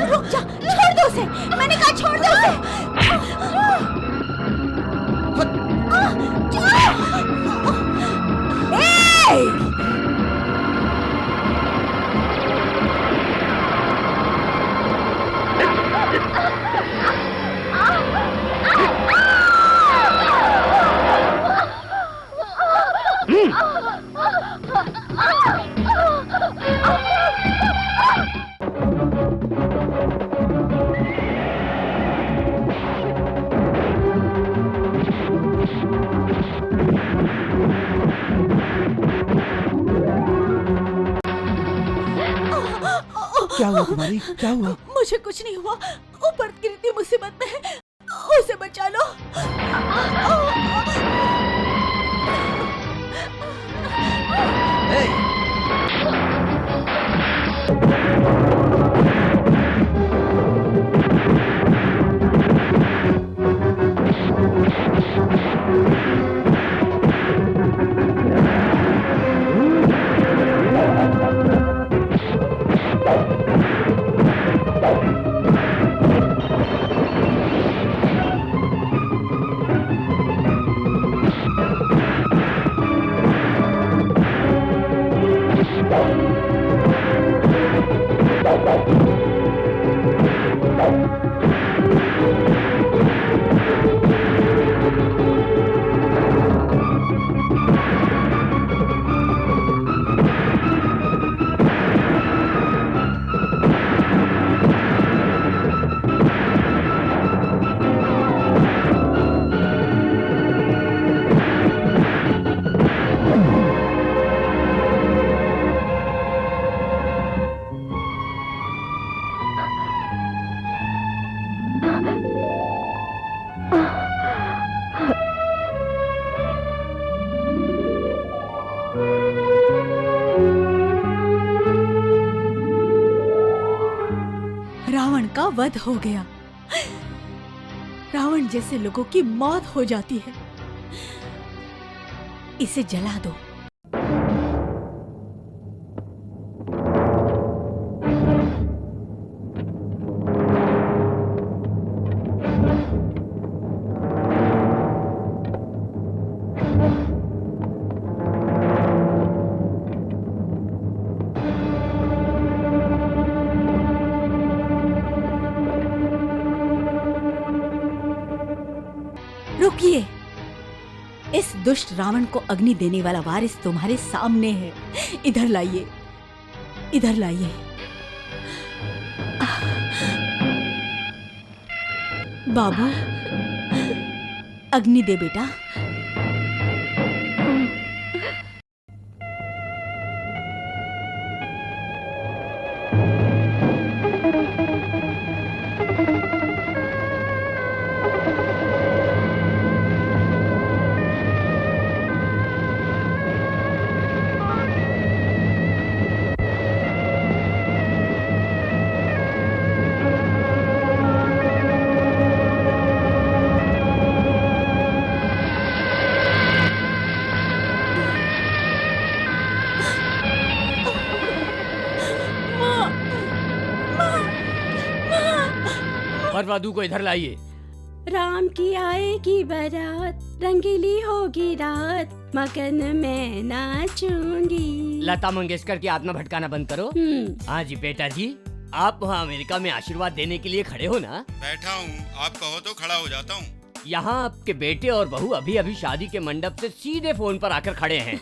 रुक जा, छोड़ दो उसे, मैंने कहा छोड़ दो उसे। क्या हुआ कुमारी, क्या हुआ? मुझे कुछ नहीं हुआ, ऊपर गिरती मुसीबत में है, उसे बचा लो। वध हो गया। रावण जैसे लोगों की मौत हो जाती है। इसे जला दो। रुकिए, इस दुष्ट रावण को अग्नि देने वाला वारिस तुम्हारे सामने है। इधर लाइए, इधर लाइए। बाबू, अग्नि दे बेटा। बरवादू को इधर लाइए। राम की आएगी बारात, रंगीली होगी रात, मगन में नाचूंगी। लता मंगेशकर की आत्मा भटकाना बंद करो। हाँ जी बेटा जी, आप वहाँ अमेरिका में आशीर्वाद देने के लिए खड़े हो ना? बैठा हूँ, आप कहो तो खड़ा हो जाता हूँ। यहाँ आपके बेटे और बहू अभी अभी शादी के मंडप से सीधे फोन पर आकर खड़े हैं।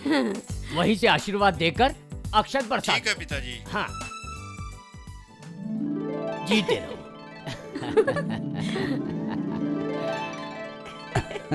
वहीं से आशीर्वाद देकर अक्षत बरसा। ठीक है पिताजी। हाँ, जीते रहो।